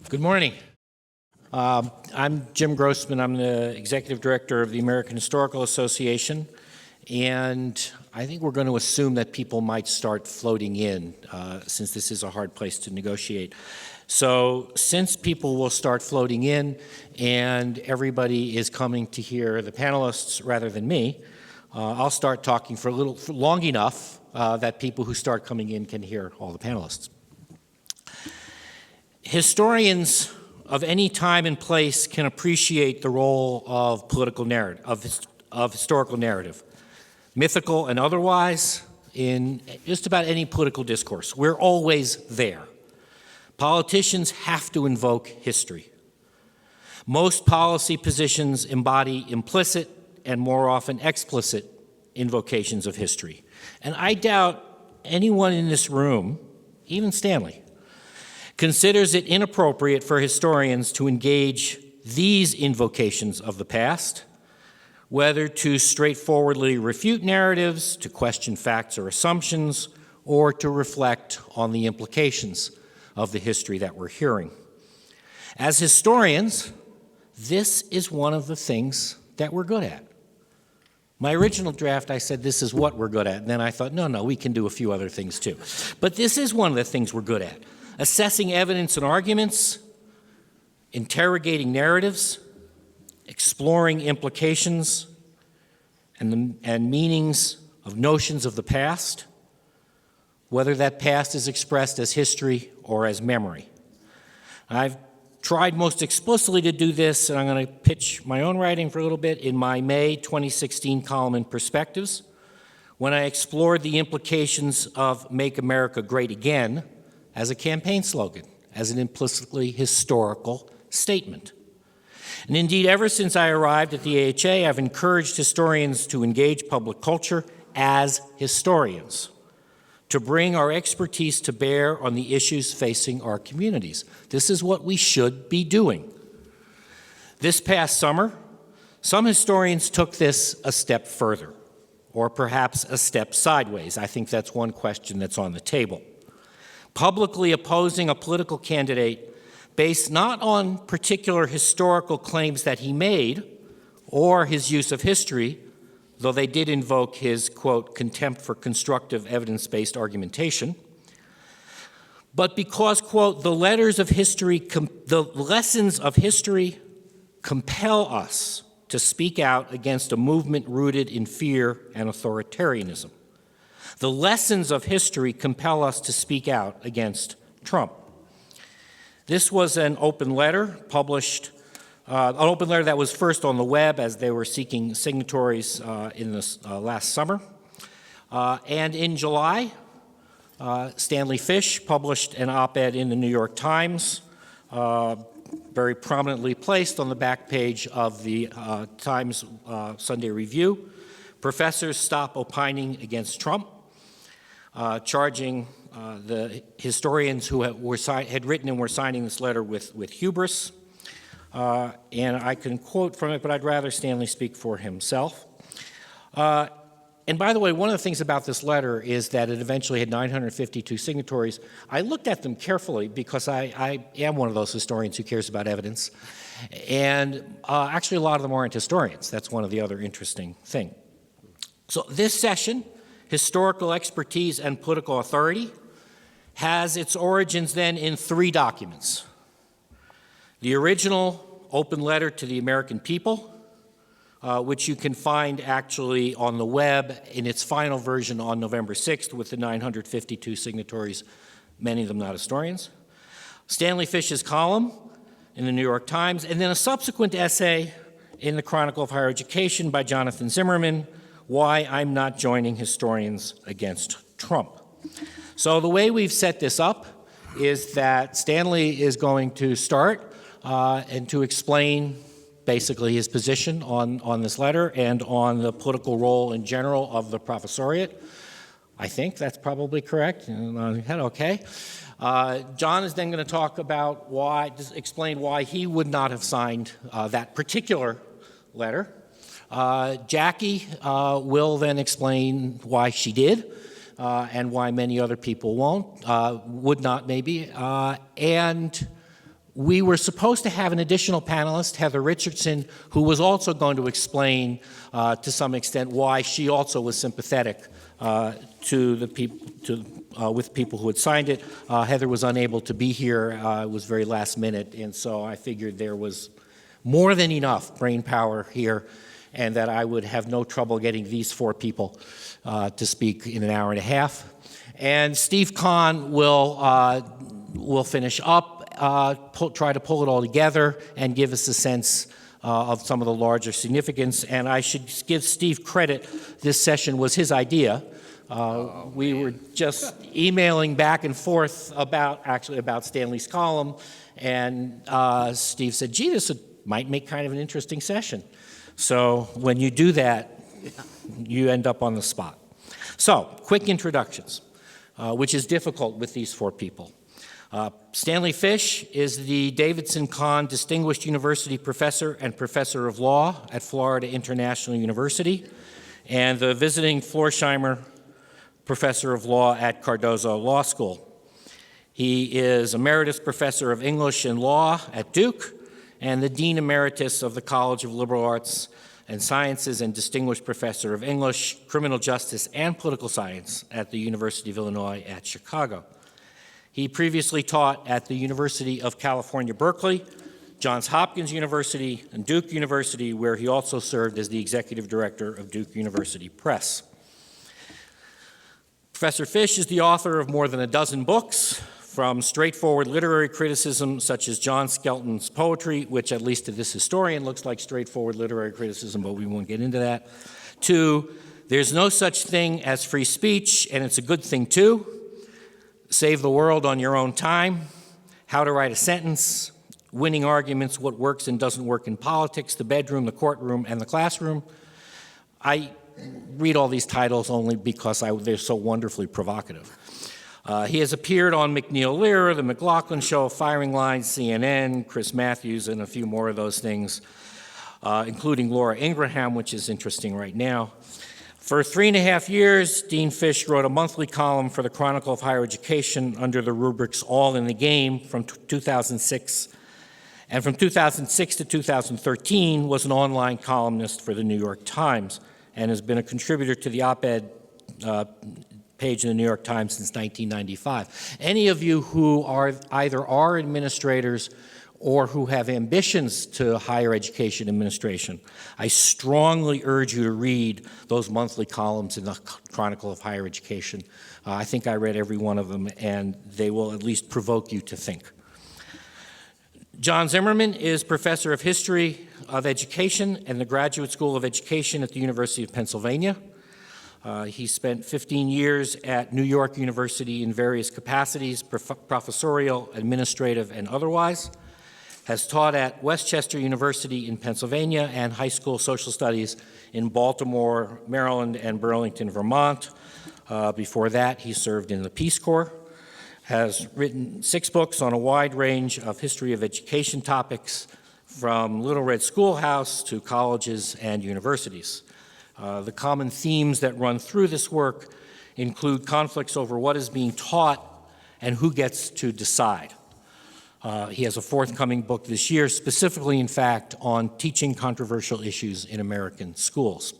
Good morning. I'm Jim Grossman. I'm the Executive Director of the American Historical Association, and I think we're going to assume that people might start floating in since this is a hard place to negotiate. So since people will start floating in and everybody is coming to hear the panelists rather than me, I'll start talking for long enough that people who start coming in can hear all the panelists. Historians of any time and place can appreciate the role of political narrative, of historical narrative, mythical and otherwise, in just about any political discourse. We're always there. Politicians have to invoke history. Most policy positions embody implicit and more often explicit invocations of history. And I doubt anyone in this room, even Stanley, considers it inappropriate for historians to engage these invocations of the past, whether to straightforwardly refute narratives, to question facts or assumptions, or to reflect on the implications of the history that we're hearing. As historians, this is one of the things that we're good at. My original draft, I said this is what we're good at, and then I thought, no, we can do a few other things too. But this is one of the things we're good at. Assessing evidence and arguments, interrogating narratives, exploring implications and meanings of notions of the past, whether that past is expressed as history or as memory. I've tried most explicitly to do this, and I'm going to pitch my own writing for a little bit in my May 2016 column in Perspectives, when I explored the implications of Make America Great Again as a campaign slogan, as an implicitly historical statement. And indeed, ever since I arrived at the AHA, I've encouraged historians to engage public culture as historians, to bring our expertise to bear on the issues facing our communities. This is what we should be doing. This past summer, some historians took this a step further, or perhaps a step sideways. I think that's one question that's on the table. Publicly opposing a political candidate based not on particular historical claims that he made or his use of history, though they did invoke his, quote, contempt for constructive evidence-based argumentation, but because, quote, the lessons of history compel us to speak out against a movement rooted in fear and authoritarianism. The lessons of history compel us to speak out against Trump. This was an open letter published, an open letter that was first on the web as they were seeking signatories in this last summer. And in July, Stanley Fish published an op-ed in the New York Times, very prominently placed on the back page of the Times Sunday Review. Professors stop opining against Trump, charging the historians who had written and were signing this letter with hubris. And I can quote from it, but I'd rather Stanley speak for himself. And by the way, one of the things about this letter is that it eventually had 952 signatories. I looked at them carefully because I am one of those historians who cares about evidence. And actually, a lot of them aren't historians. That's one of the other interesting things. So this session, Historical Expertise and Political Authority, has its origins then in three documents. The original open letter to the American people, which you can find actually on the web in its final version on November 6th with the 952 signatories, many of them not historians. Stanley Fish's column in the New York Times, and then a subsequent essay in the Chronicle of Higher Education by Jonathan Zimmerman, Why I'm Not Joining Historians Against Trump. So the way we've set this up is that Stanley is going to start and to explain basically his position on this letter and on the political role in general of the professoriate. I think that's probably correct. Okay. John is then going to talk about explain why he would not have signed that particular letter. Jackie will then explain why she did and why many other people would not maybe. And We were supposed to have an additional panelist, Heather Richardson, who was also going to explain to some extent why she also was sympathetic to the people, with people who had signed it. Heather was unable to be here. It was very last minute, and so I figured there was more than enough brain power here, and that I would have no trouble getting these four people to speak in an hour and a half. And Steve Conn will finish up, try to pull it all together and give us a sense of some of the larger significance. And I should give Steve credit. This session was his idea. We were just emailing back and forth about Stanley's column, and Steve said, gee, this might make kind of an interesting session. So when you do that, you end up on the spot. So, quick introductions, which is difficult with these four people. Stanley Fish is the Davidson Conn Distinguished University Professor and Professor of Law at Florida International University, and the visiting Florsheim Professor of Law at Cordozo Law School. He is Emeritus Professor of English and Law at Duke, and the Dean Emeritus of the College of Liberal Arts and Sciences and Distinguished Professor of English, Criminal Justice, and Political Science at the University of Illinois at Chicago. He previously taught at the University of California, Berkeley, Johns Hopkins University, and Duke University, where he also served as the Executive Director of Duke University Press. Professor Fish is the author of more than a dozen books, from straightforward literary criticism such as John Skelton's poetry, which at least to this historian looks like straightforward literary criticism, but we won't get into that, to There's No Such Thing as Free Speech, and It's a Good Thing Too, Save the World on Your Own Time, How to Write a Sentence, Winning Arguments, What Works and Doesn't Work in Politics, The Bedroom, the Courtroom, and the Classroom. I read all these titles only because they're so wonderfully provocative. He has appeared on McNeil Lehrer, The McLaughlin Show, Firing Line, CNN, Chris Matthews, and a few more of those things, including Laura Ingraham, which is interesting right now. For 3.5 years, Dean Fish wrote a monthly column for the Chronicle of Higher Education under the rubrics All in the Game from 2006. And from 2006 to 2013 was an online columnist for the New York Times and has been a contributor to the op-ed page in the New York Times since 1995. Any of you who either are administrators or who have ambitions to higher education administration, I strongly urge you to read those monthly columns in the Chronicle of Higher Education. I think I read every one of them, and they will at least provoke you to think. John Zimmerman is Professor of History of Education in the Graduate School of Education at the University of Pennsylvania. He spent 15 years at New York University in various capacities, professorial, administrative, and otherwise. Has taught at Westchester University in Pennsylvania and high school social studies in Baltimore, Maryland, and Burlington, Vermont. Before that, he served in the Peace Corps. Has written 6 books on a wide range of history of education topics, from Little Red Schoolhouse to colleges and universities. The common themes that run through this work include conflicts over what is being taught and who gets to decide. He has a forthcoming book this year, specifically, in fact, on teaching controversial issues in American schools.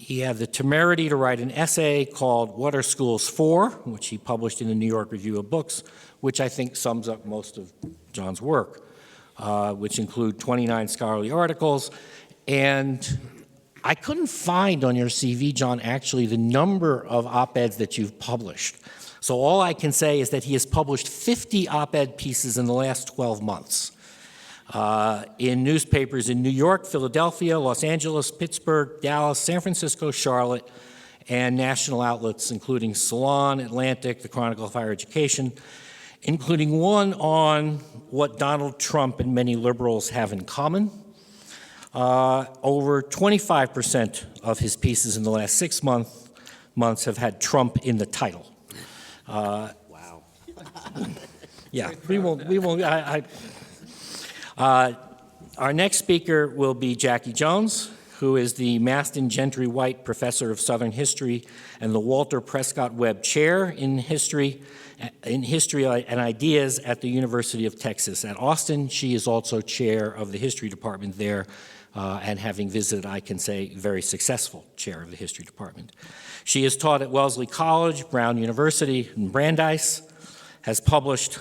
He had the temerity to write an essay called What Are Schools For?, which he published in the New York Review of Books, which I think sums up most of John's work, which include 29 scholarly articles. And I couldn't find on your CV, John, actually the number of op-eds that you've published. So all I can say is that he has published 50 op-ed pieces in the last 12 months in newspapers in New York, Philadelphia, Los Angeles, Pittsburgh, Dallas, San Francisco, Charlotte, and national outlets including Salon, Atlantic, the Chronicle of Higher Education, including one on what Donald Trump and many liberals have in common. Over 25% of his pieces in the last 6 months have had Trump in the title. Wow. Yeah, we won't. Our next speaker will be Jackie Jones, who is the Maston Gentry White Professor of Southern History and the Walter Prescott Webb Chair in History and Ideas at the University of Texas at Austin. She is also chair of the history department there, and having visited, I can say, very successful chair of the history department. She has taught at Wellesley College, Brown University, and Brandeis, has published,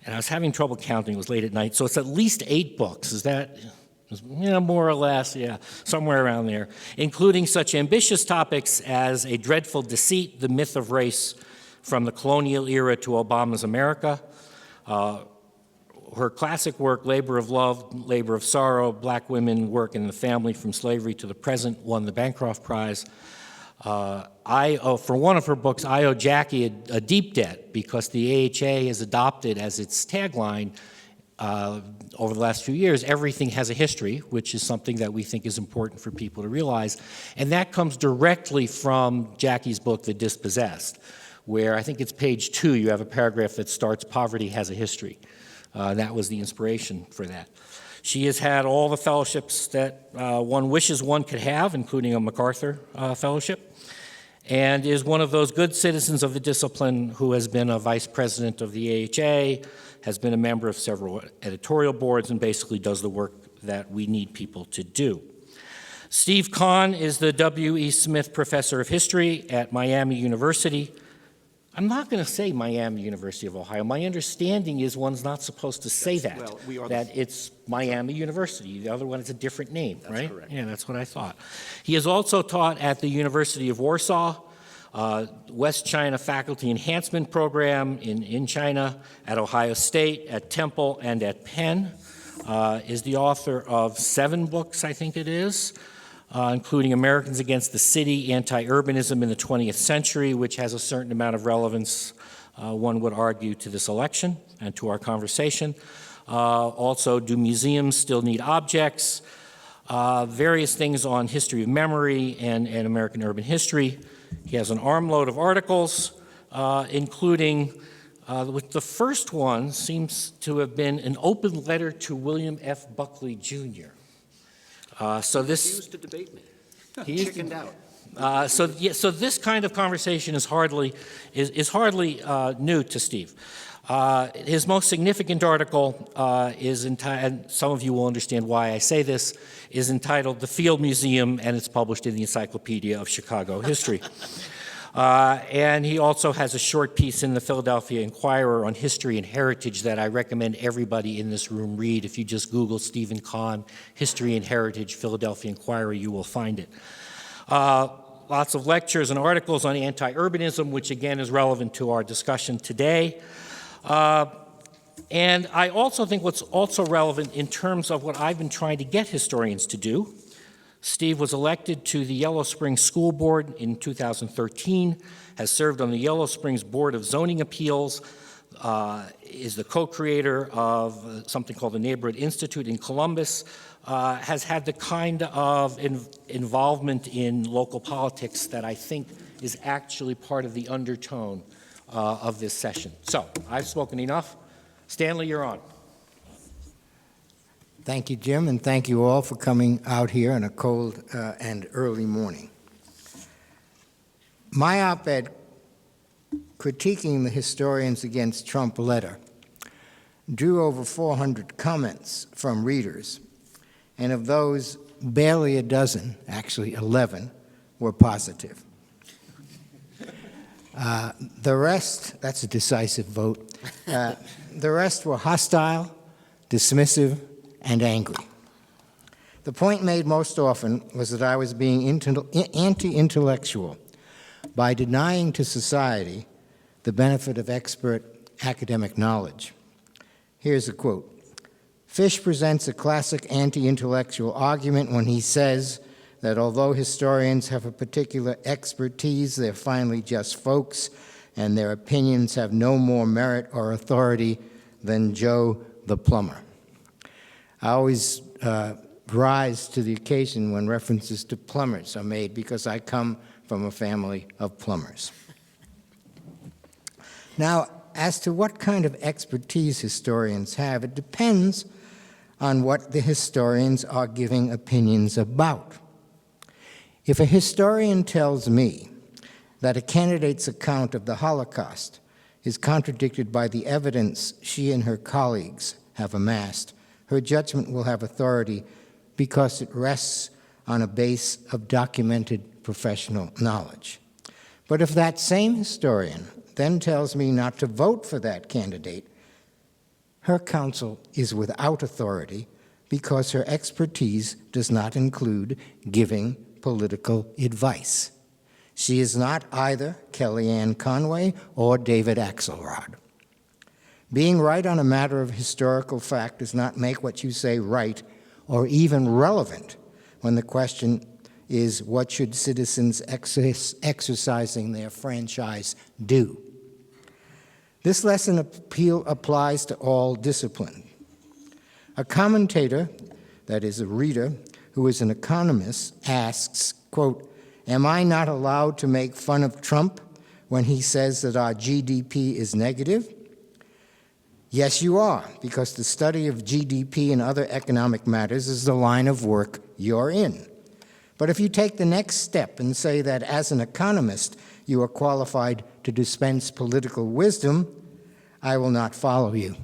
and I was having trouble counting, it was late at night, so it's at least 8 books. Is that, more or less, somewhere around there, including such ambitious topics as A Dreadful Deceit, The Myth of Race, From the Colonial Era to Obama's America. Her classic work, Labor of Love, Labor of Sorrow, Black Women Work in the Family from Slavery to the Present, won the Bancroft Prize. For one of her books, I owe Jackie a deep debt because the AHA has adopted as its tagline over the last few years, everything has a history, which is something that we think is important for people to realize. And that comes directly from Jackie's book, The Dispossessed, where I think it's page 2, you have a paragraph that starts, Poverty has a history. That was the inspiration for that. She has had all the fellowships that one wishes one could have, including a MacArthur Fellowship, and is one of those good citizens of the discipline who has been a vice president of the AHA, has been a member of several editorial boards, and basically does the work that we need people to do. Steve Conn is the W.E. Smith Professor of History at Miami University. I'm not going to say Miami University of Ohio. My understanding is one's not supposed to say that, that it's Miami University. The other one is a different name, right? That's correct. Yeah, that's what I thought. He has also taught at the University of Warsaw, West China Faculty Enhancement Program in China, at Ohio State, at Temple, and at Penn. Is the author of 7 books, I think it is, including Americans Against the City, Anti-Urbanism in the 20th Century, which has a certain amount of relevance, one would argue, to this election and to our conversation. Also, Do Museums Still Need Objects? Various things on history of memory and American urban history. He has an armload of articles, including the first one seems to have been an open letter to William F. Buckley, Jr. So this He used to debate me. He Chickened out. So this kind of conversation is hardly new to Steve. His most significant article is entitled, and some of you will understand why I say this, is entitled "The Field Museum," and it's published in the Encyclopedia of Chicago History. And he also has a short piece in the Philadelphia Inquirer on history and heritage that I recommend everybody in this room read. If you just Google Stephen Conn, History and Heritage, Philadelphia Inquirer, you will find it. Lots of lectures and articles on anti-urbanism, which again is relevant to our discussion today. And I also think what's also relevant in terms of what I've been trying to get historians to do. Steve was elected to the Yellow Springs School Board in 2013, has served on the Yellow Springs Board of Zoning Appeals, is the co-creator of something called the Neighborhood Institute in Columbus, has had the kind of involvement in local politics that I think is actually part of the undertone of this session. So, I've spoken enough. Stanley, you're on. Thank you, Jim, and thank you all for coming out here on a cold and early morning. My op-ed critiquing the Historians Against Trump letter drew over 400 comments from readers, and of those, barely a dozen, actually 11, were positive. The rest, that's a decisive vote, the rest were hostile, dismissive, and angry. The point made most often was that I was being anti-intellectual by denying to society the benefit of expert academic knowledge. Here's a quote. Fish presents a classic anti-intellectual argument when he says that although historians have a particular expertise, they're finally just folks, and their opinions have no more merit or authority than Joe the plumber. I always rise to the occasion when references to plumbers are made because I come from a family of plumbers. Now, as to what kind of expertise historians have, it depends on what the historians are giving opinions about. If a historian tells me that a candidate's account of the Holocaust is contradicted by the evidence she and her colleagues have amassed, her judgment will have authority because it rests on a base of documented professional knowledge. But if that same historian then tells me not to vote for that candidate, her counsel is without authority because her expertise does not include giving political advice. She is not either Kellyanne Conway or David Axelrod. Being right on a matter of historical fact does not make what you say right or even relevant when the question is, what should citizens exercising their franchise do? This lesson applies to all discipline. A commentator, that is a reader, who is an economist, asks, quote, "Am I not allowed to make fun of Trump when he says that our GDP is negative?" Yes, you are, because the study of GDP and other economic matters is the line of work you're in. But if you take the next step and say that as an economist you are qualified to dispense political wisdom, I will not follow you,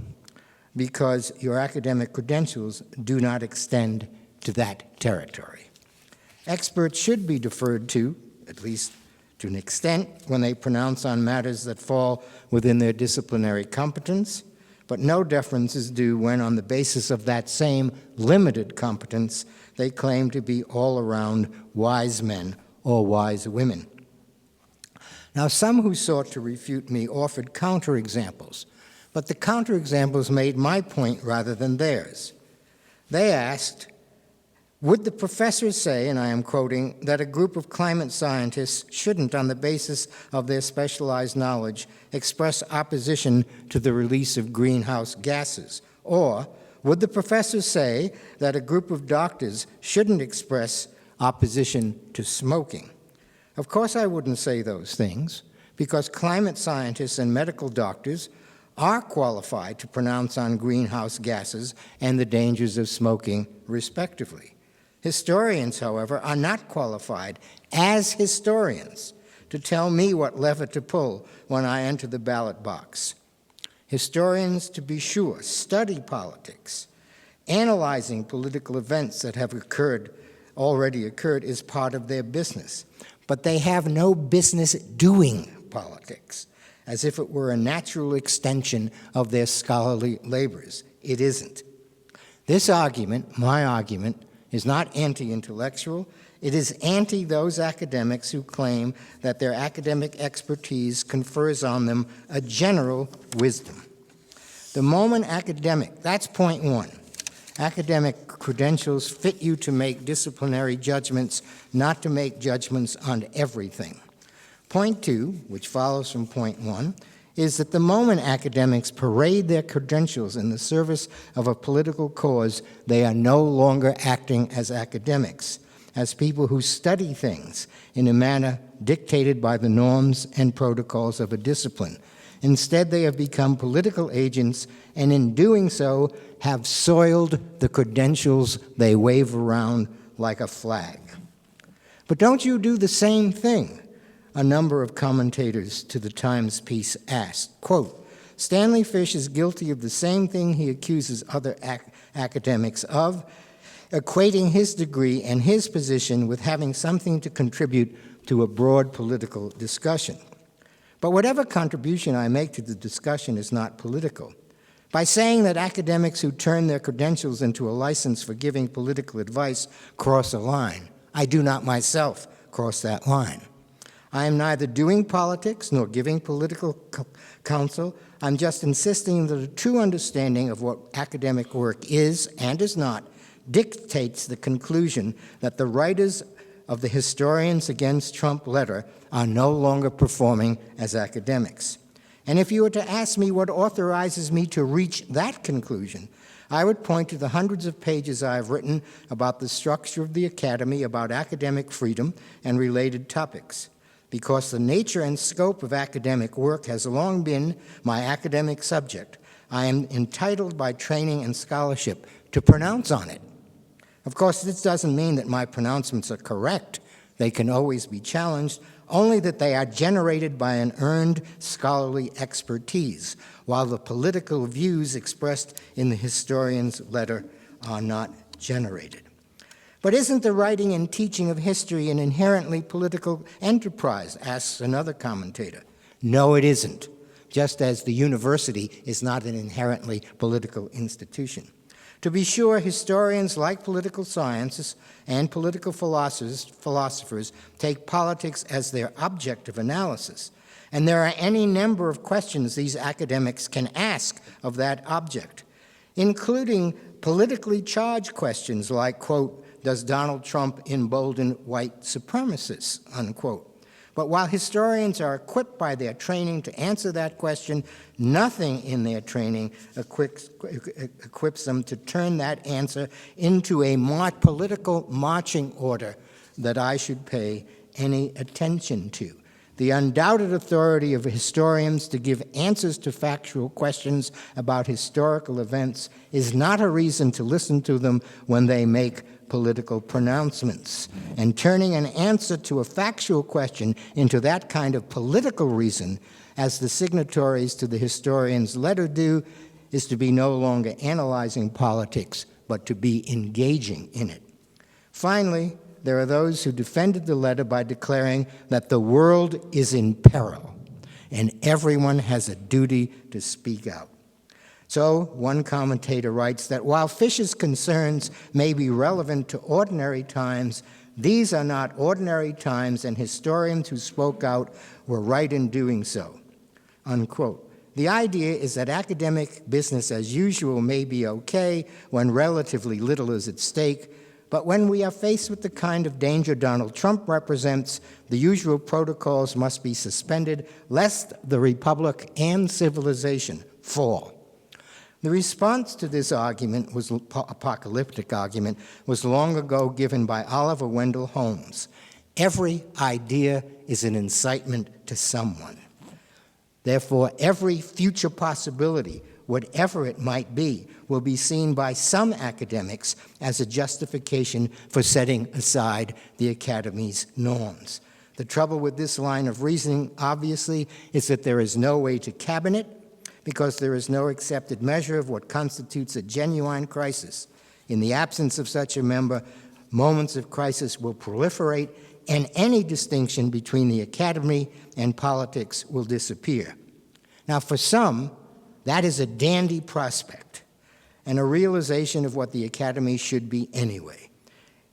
because your academic credentials do not extend to that territory. Experts should be deferred to, at least to an extent, when they pronounce on matters that fall within their disciplinary competence, but no deference is due when, on the basis of that same limited competence, they claim to be all-around wise men or wise women. Now, some who sought to refute me offered counterexamples, but the counterexamples made my point rather than theirs. They asked, would the professor say, and I am quoting, that a group of climate scientists shouldn't, on the basis of their specialized knowledge, express opposition to the release of greenhouse gases? Or would the professor say that a group of doctors shouldn't express opposition to smoking? Of course I wouldn't say those things, because climate scientists and medical doctors are qualified to pronounce on greenhouse gases and the dangers of smoking, respectively. Historians, however, are not qualified as historians to tell me what lever to pull when I enter the ballot box. Historians, to be sure, study politics. Analyzing political events that have already occurred is part of their business. But they have no business doing politics, as if it were a natural extension of their scholarly labors. It isn't. This argument, my argument, is not anti-intellectual. It is anti those academics who claim that their academic expertise confers on them a general wisdom. The moment that's point one. Academic credentials fit you to make disciplinary judgments, not to make judgments on everything. Point two, which follows from point one, is that the moment academics parade their credentials in the service of a political cause, they are no longer acting as academics, as people who study things in a manner dictated by the norms and protocols of a discipline. Instead, they have become political agents, and in doing so, have soiled the credentials they wave around like a flag. But don't you do the same thing? A number of commentators to the Times piece asked, quote, Stanley Fish is guilty of the same thing he accuses other academics of, equating his degree and his position with having something to contribute to a broad political discussion. But whatever contribution I make to the discussion is not political. By saying that academics who turn their credentials into a license for giving political advice cross a line, I do not myself cross that line. I am neither doing politics nor giving political counsel. I'm just insisting that a true understanding of what academic work is and is not dictates the conclusion that the writers of the Historians Against Trump letter are no longer performing as academics. And if you were to ask me what authorizes me to reach that conclusion, I would point to the hundreds of pages I have written about the structure of the academy, about academic freedom and related topics. Because the nature and scope of academic work has long been my academic subject, I am entitled by training and scholarship to pronounce on it. Of course, this doesn't mean that my pronouncements are correct. They can always be challenged, only that they are generated by an earned scholarly expertise, while the political views expressed in the historian's letter are not generated. But isn't the writing and teaching of history an inherently political enterprise, asks another commentator. No, it isn't, just as the university is not an inherently political institution. To be sure, historians like political sciences and political philosophers take politics as their object of analysis, and there are any number of questions these academics can ask of that object, including politically charged questions like, quote, does Donald Trump embolden white supremacists, unquote. But while historians are equipped by their training to answer that question, nothing in their training equips them to turn that answer into a political marching order that I should pay any attention to. The undoubted authority of historians to give answers to factual questions about historical events is not a reason to listen to them when they make political pronouncements. And turning an answer to a factual question into that kind of political reason, as the signatories to the historian's letter do, is to be no longer analyzing politics, but to be engaging in it. Finally, there are those who defended the letter by declaring that the world is in peril and everyone has a duty to speak out. So, one commentator writes that while Fish's concerns may be relevant to ordinary times, these are not ordinary times, and historians who spoke out were right in doing so, unquote. The idea is that academic business as usual may be okay when relatively little is at stake, but when we are faced with the kind of danger Donald Trump represents, the usual protocols must be suspended, lest the republic and civilization fall. The response to this argument, apocalyptic argument, was long ago given by Oliver Wendell Holmes. Every idea is an incitement to someone. Therefore, every future possibility, whatever it might be, will be seen by some academics as a justification for setting aside the Academy's norms. The trouble with this line of reasoning, obviously, is that there is no way to cabin it, because there is no accepted measure of what constitutes a genuine crisis. In the absence of such a member, moments of crisis will proliferate, and any distinction between the academy and politics will disappear. Now, for some, that is a dandy prospect and a realization of what the academy should be anyway.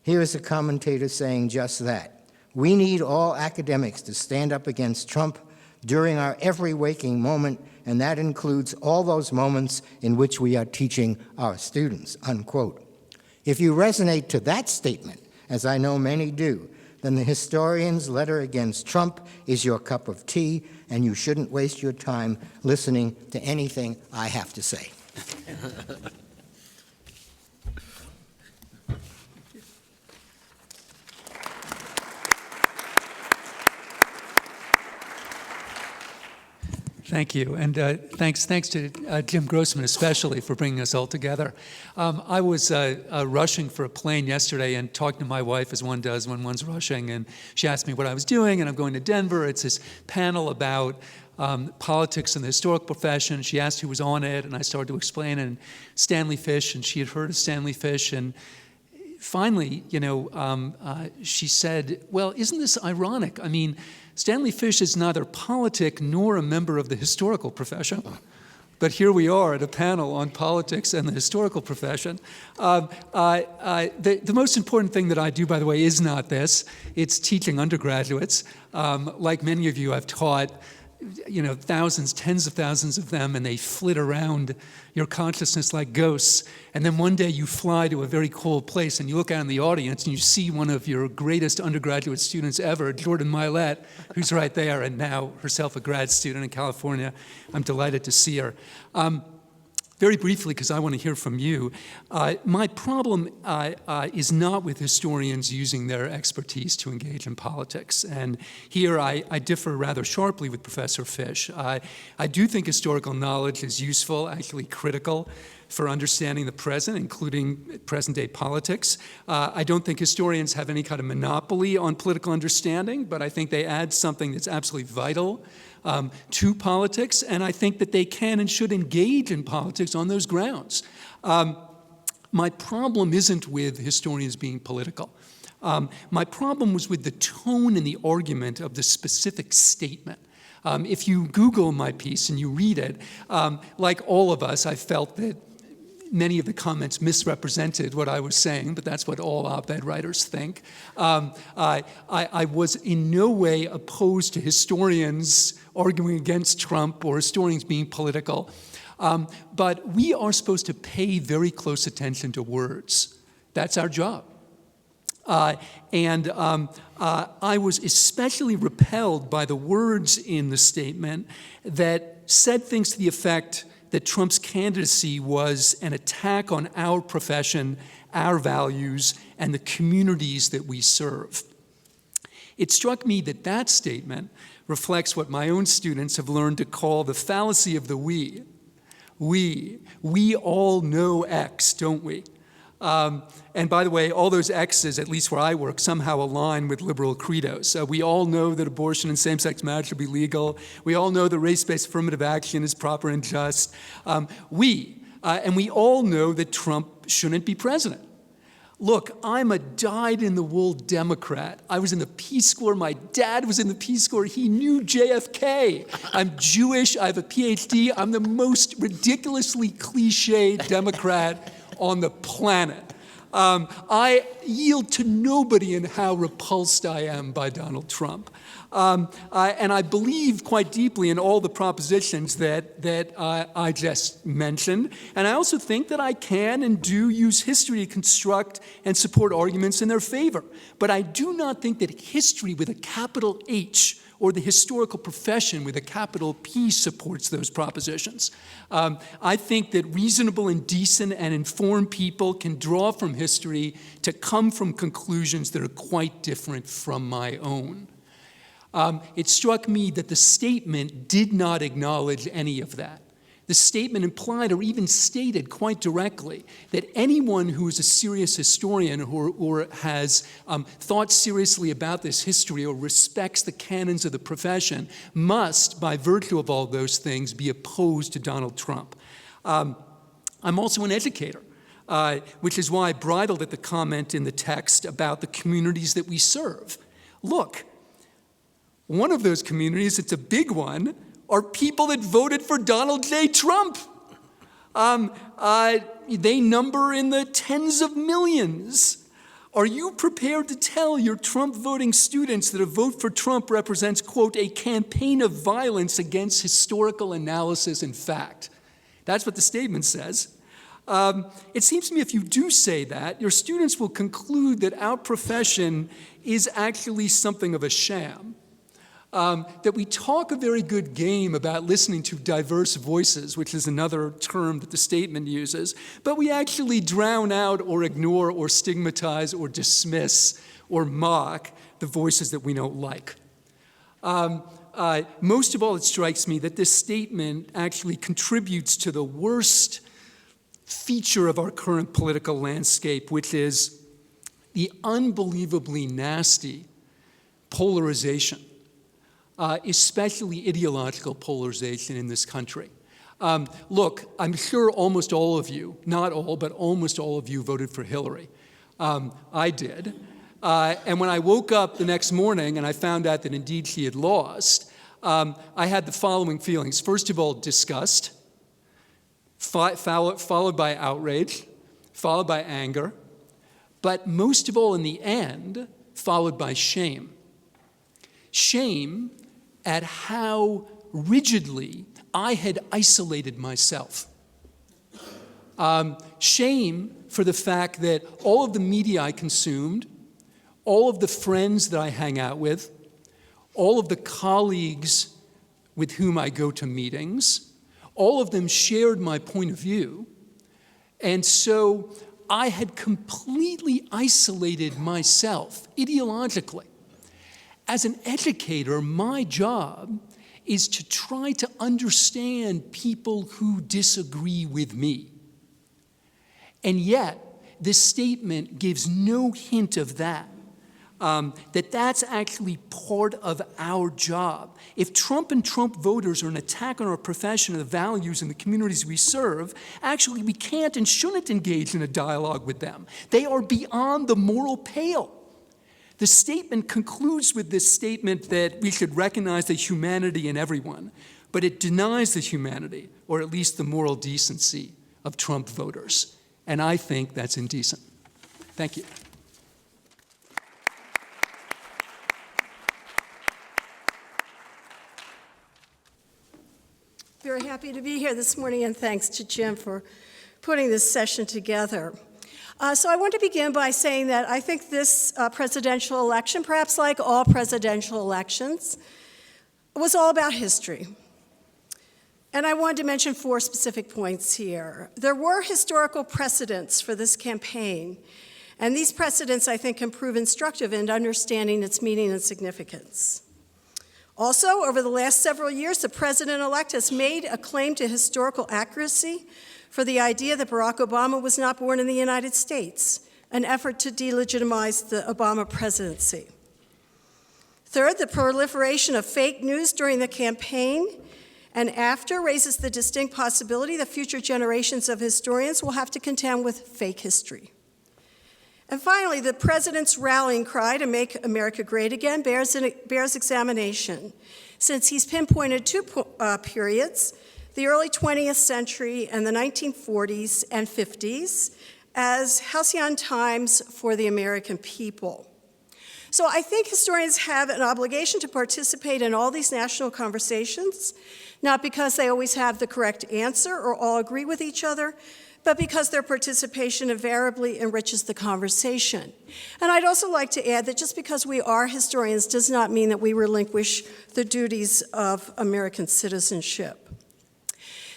Here is a commentator saying just that. We need all academics to stand up against Trump during our every waking moment, and that includes all those moments in which we are teaching our students, unquote. If you resonate to that statement, as I know many do, then the historian's letter against Trump is your cup of tea, and you shouldn't waste your time listening to anything I have to say. Thank you, and thanks to Jim Grossman especially for bringing us all together. I was rushing for a plane yesterday and talking to my wife, as one does when one's rushing, and she asked me what I was doing, and I'm going to Denver. It's this panel about politics in the historical profession. She asked who was on it, and I started to explain, and Stanley Fish, and she had heard of Stanley Fish, and finally, she said, well, isn't this ironic? I mean, Stanley Fish is neither politic nor a member of the historical profession, but here we are at a panel on politics and the historical profession. The most important thing that I do, by the way, is not this. It's teaching undergraduates. Like many of you, I've taught thousands, tens of thousands of them, and they flit around your consciousness like ghosts. And then one day you fly to a very cold place and you look out in the audience and you see one of your greatest undergraduate students ever, Jordan Milet, who's right there, and now herself a grad student in California. I'm delighted to see her. very briefly, because I want to hear from you, my problem is not with historians using their expertise to engage in politics. And here I differ rather sharply with Professor Fish. I do think historical knowledge is useful, actually critical, for understanding the present, including present-day politics. I don't think historians have any kind of monopoly on political understanding, but I think they add something that's absolutely vital to politics, and I think that they can and should engage in politics on those grounds. My problem isn't with historians being political. My problem was with the tone and the argument of the specific statement. If you Google my piece and you read it, like all of us, I felt that many of the comments misrepresented what I was saying, but that's what all op-ed writers think. I was in no way opposed to historians arguing against Trump or historians being political, but we are supposed to pay very close attention to words. That's our job. I was especially repelled by the words in the statement that said things to the effect that Trump's candidacy was an attack on our profession, our values, and the communities that we serve. It struck me that that statement reflects what my own students have learned to call the fallacy of the we. We all know X, don't we? And by the way, all those X's, at least where I work, somehow align with liberal credos. We all know that abortion and same-sex marriage should be legal. We all know that race-based affirmative action is proper and just. And we all know that Trump shouldn't be president. Look, I'm a dyed-in-the-wool Democrat. I was in the Peace Corps. My dad was in the Peace Corps. He knew JFK. I'm Jewish. I have a PhD. I'm the most ridiculously cliched Democrat on the planet. I yield to nobody in how repulsed I am by Donald Trump. And I believe quite deeply in all the propositions that I just mentioned. And I also think that I can and do use history to construct and support arguments in their favor. But I do not think that history with a capital H or the historical profession with a capital P supports those propositions. I think that reasonable and decent and informed people can draw from history to come from conclusions that are quite different from my own. It struck me that the statement did not acknowledge any of that. The statement implied or even stated quite directly that anyone who is a serious historian or has thought seriously about this history or respects the canons of the profession must, by virtue of all those things, be opposed to Donald Trump. I'm also an educator, which is why I bridled at the comment in the text about the communities that we serve. Look, one of those communities, it's a big one, are people that voted for Donald J. Trump. They number in the tens of millions. Are you prepared to tell your Trump-voting students that a vote for Trump represents, quote, a campaign of violence against historical analysis and fact? That's what the statement says. It seems to me if you do say that, your students will conclude that our profession is actually something of a sham. That we talk a very good game about listening to diverse voices, which is another term that the statement uses, but we actually drown out or ignore or stigmatize or dismiss or mock the voices that we don't like. Most of all, it strikes me that this statement actually contributes to the worst feature of our current political landscape, which is the unbelievably nasty polarization, especially ideological polarization in this country. Look, I'm sure almost all of you, not all, but almost all of you voted for Hillary. I did. And when I woke up the next morning and I found out that indeed she had lost, I had the following feelings. First of all, disgust, followed by outrage, followed by anger, but most of all in the end, followed by shame. Shame at how rigidly I had isolated myself. Shame for the fact that all of the media I consumed, all of the friends that I hang out with, all of the colleagues with whom I go to meetings, All of them shared my point of view, and so I had completely isolated myself ideologically. As an educator, my job is to try to understand people who disagree with me. And yet, this statement gives no hint of that. That's actually part of our job. If Trump and Trump voters are an attack on our profession and the values and the communities we serve, actually we can't and shouldn't engage in a dialogue with them. They are beyond the moral pale. The statement concludes with this statement that we should recognize the humanity in everyone, but it denies the humanity, or at least the moral decency, of Trump voters. And I think that's indecent. Thank you. Very happy to be here this morning, and thanks to Jim for putting this session together. So I want to begin by saying that I think this presidential election, perhaps like all presidential elections, was all about history. And I wanted to mention 4 specific points here. There were historical precedents for this campaign, and these precedents, I think, can prove instructive in understanding its meaning and significance. Also, over the last several years, the president-elect has made a claim to historical accuracy for the idea that Barack Obama was not born in the United States, an effort to delegitimize the Obama presidency. Third, the proliferation of fake news during the campaign and after raises the distinct possibility that future generations of historians will have to contend with fake history. And finally, the president's rallying cry to make America great again bears examination, since he's pinpointed 2 periods, the early 20th century and the 1940s and 50s, as halcyon times for the American people. So I think historians have an obligation to participate in all these national conversations, not because they always have the correct answer or all agree with each other, but because their participation invariably enriches the conversation. And I'd also like to add that just because we are historians does not mean that we relinquish the duties of American citizenship.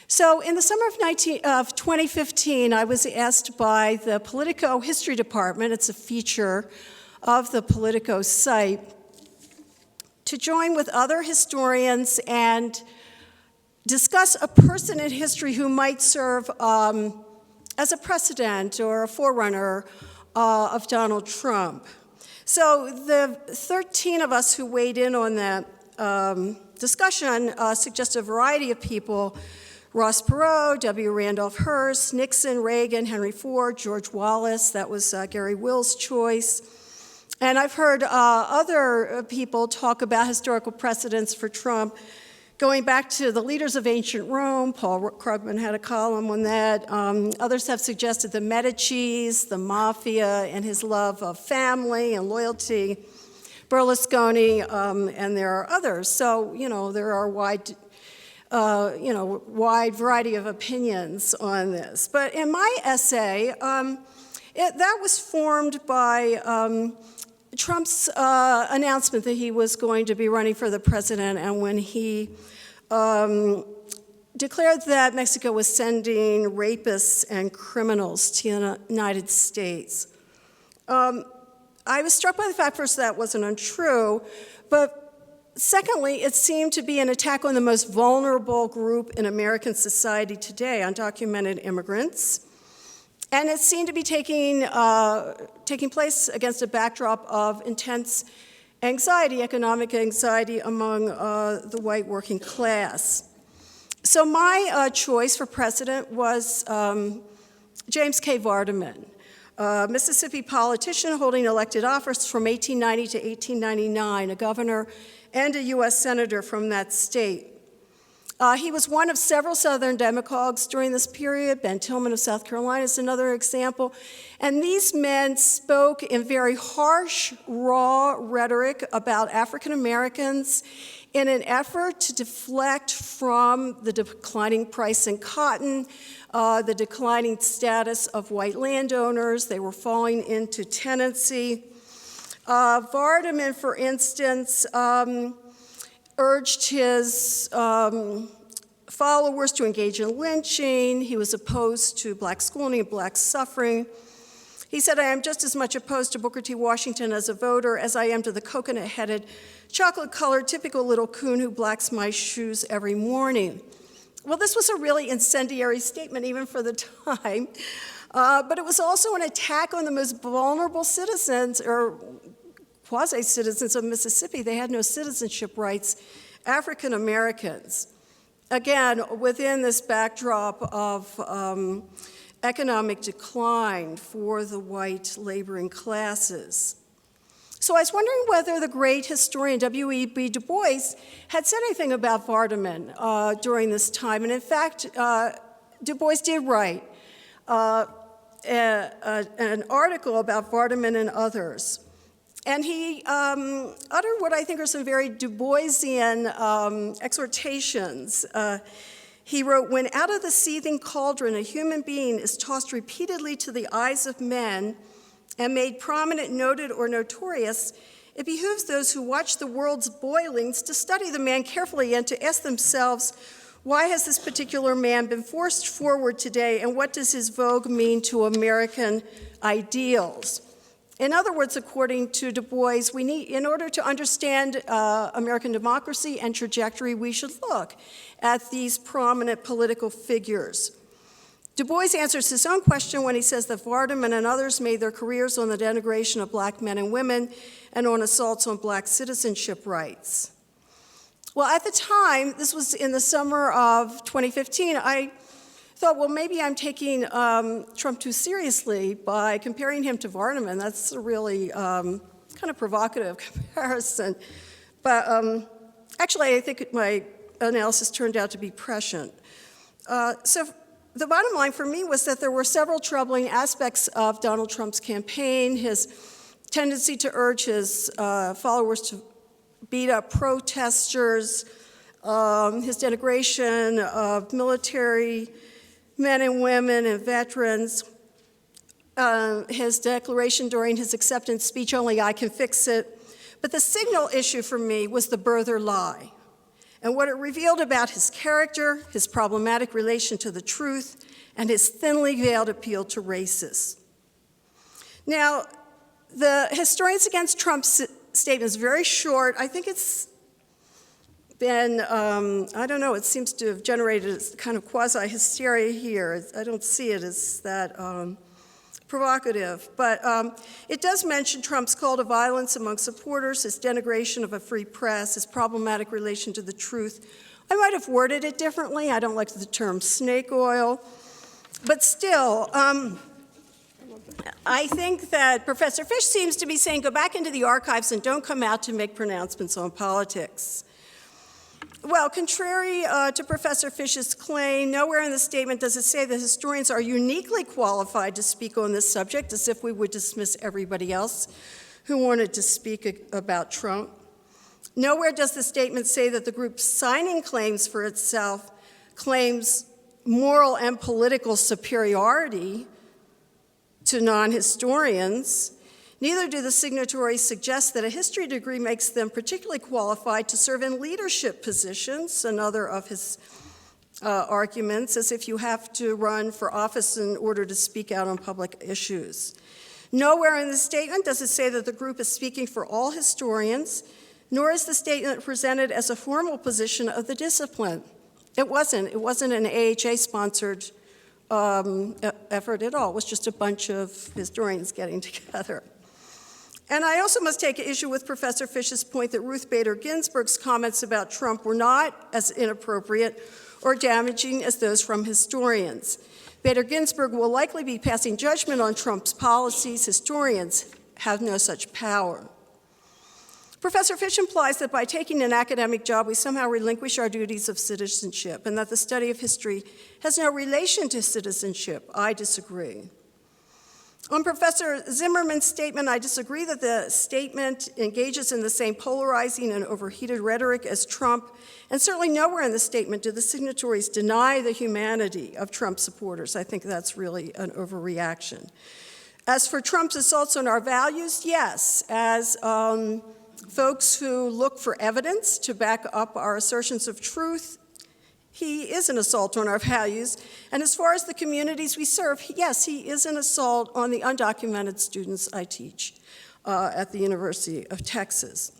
So in the summer of 2015, I was asked by the Politico History Department, it's a feature of the Politico site, to join with other historians and discuss a person in history who might serve as a precedent or a forerunner of Donald Trump. So the 13 of us who weighed in on that discussion suggest a variety of people: Ross Perot, W. Randolph Hearst, Nixon, Reagan, Henry Ford, George Wallace. That was Gary Will's choice. And I've heard other people talk about historical precedents for Trump, going back to the leaders of ancient Rome. Paul Krugman had a column on that. Others have suggested the Medicis, the mafia, and his love of family and loyalty, Berlusconi, and there are others. So, there are wide variety of opinions on this. But in my essay, that was formed by Trump's announcement that he was going to be running for the president, and when he declared that Mexico was sending rapists and criminals to the United States. I was struck by the fact, first, that wasn't untrue, but secondly, it seemed to be an attack on the most vulnerable group in American society today, undocumented immigrants. And it seemed to be taking place against a backdrop of intense anxiety, economic anxiety among the white working class. So my choice for president was James K. Vardaman, a Mississippi politician holding elected office from 1890 to 1899, a governor and a U.S. senator from that state. He was one of several Southern demagogues during this period. Ben Tillman of South Carolina is another example. And these men spoke in very harsh, raw rhetoric about African Americans in an effort to deflect from the declining price in cotton, the declining status of white landowners. They were falling into tenancy. Vardaman, for instance, urged his followers to engage in lynching. He was opposed to black schooling and black suffering. He said, I am just as much opposed to Booker T. Washington as a voter as I am to the coconut-headed, chocolate-colored, typical little coon who blacks my shoes every morning. Well, this was a really incendiary statement, even for the time, but it was also an attack on the most vulnerable citizens, or quasi-citizens of Mississippi. They had no citizenship rights, African Americans. Again, within this backdrop of economic decline for the white laboring classes. So I was wondering whether the great historian W.E.B. Du Bois had said anything about Vardaman during this time. And in fact, Du Bois did write an article about Vardaman and others. And he uttered what I think are some very Du Boisian exhortations. He wrote, when out of the seething cauldron a human being is tossed repeatedly to the eyes of men and made prominent, noted, or notorious, it behooves those who watch the world's boilings to study the man carefully and to ask themselves, why has this particular man been forced forward today, and what does his vogue mean to American ideals? In other words, according to Du Bois, we need, in order to understand American democracy and trajectory, we should look at these prominent political figures. Du Bois answers his own question when he says that Vardaman and others made their careers on the denigration of black men and women and on assaults on black citizenship rights. Well, at the time, this was in the summer of 2015, I thought, well, maybe I'm taking Trump too seriously by comparing him to Vardaman. That's a really kind of provocative comparison. But actually, I think my analysis turned out to be prescient. So the bottom line for me was that there were several troubling aspects of Donald Trump's campaign, his tendency to urge his followers to beat up protesters, his denigration of military men and women and veterans, his declaration during his acceptance speech, only I can fix it. But the signal issue for me was the birther lie and what it revealed about his character, his problematic relation to the truth, and his thinly veiled appeal to racists. Now, the Historians Against Trump's statement is very short. I think it's been, I don't know, it seems to have generated kind of quasi-hysteria here. I don't see it as that provocative. But it does mention Trump's call to violence among supporters, his denigration of a free press, his problematic relation to the truth. I might have worded it differently. I don't like the term snake oil. But still, I think that Professor Fish seems to be saying, go back into the archives and don't come out to make pronouncements on politics. Well, contrary to Professor Fish's claim, nowhere in the statement does it say that historians are uniquely qualified to speak on this subject, as if we would dismiss everybody else who wanted to speak about Trump. Nowhere does the statement say that the group signing claims for itself claims moral and political superiority to non-historians. Neither do the signatories suggest that a history degree makes them particularly qualified to serve in leadership positions, another of his arguments, as if you have to run for office in order to speak out on public issues. Nowhere in the statement does it say that the group is speaking for all historians, nor is the statement presented as a formal position of the discipline. It wasn't an AHA-sponsored effort at all. It was just a bunch of historians getting together. And I also must take issue with Professor Fish's point that Ruth Bader Ginsburg's comments about Trump were not as inappropriate or damaging as those from historians. Bader Ginsburg will likely be passing judgment on Trump's policies. Historians have no such power. Professor Fish implies that by taking an academic job, we somehow relinquish our duties of citizenship, and that the study of history has no relation to citizenship. I disagree. On Professor Zimmerman's statement, I disagree that the statement engages in the same polarizing and overheated rhetoric as Trump, and certainly nowhere in the statement do the signatories deny the humanity of Trump supporters. I think that's really an overreaction. As for Trump's assaults on our values, yes, as folks who look for evidence to back up our assertions of truth, he is an assault on our values. And as far as the communities we serve, yes, he is an assault on the undocumented students I teach at the University of Texas.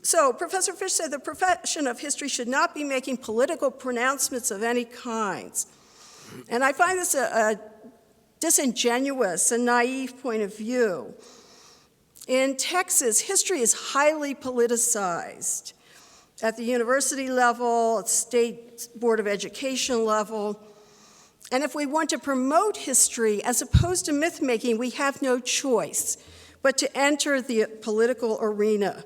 So Professor Fish said the profession of history should not be making political pronouncements of any kinds. And I find this a disingenuous and naive point of view. In Texas, history is highly politicized at the university level, at the State Board of Education level. And if we want to promote history as opposed to myth-making, we have no choice but to enter the political arena.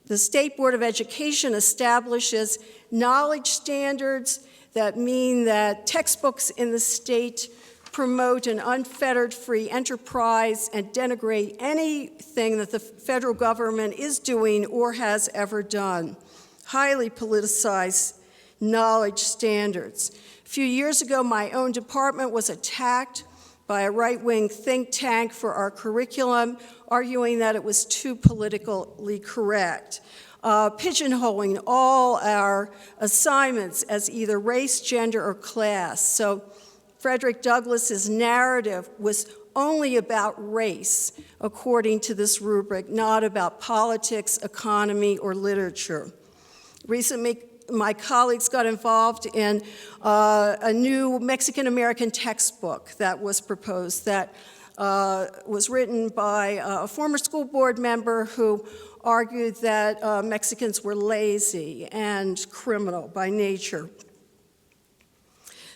The State Board of Education establishes knowledge standards that mean that textbooks in the state promote an unfettered free enterprise and denigrate anything that the federal government is doing or has ever done. Highly politicized knowledge standards. A few years ago, my own department was attacked by a right-wing think tank for our curriculum, arguing that it was too politically correct, pigeonholing all our assignments as either race, gender, or class. So Frederick Douglass's narrative was only about race, according to this rubric, not about politics, economy, or literature. Recently, my colleagues got involved in a new Mexican-American textbook that was proposed that was written by a former school board member who argued that Mexicans were lazy and criminal by nature.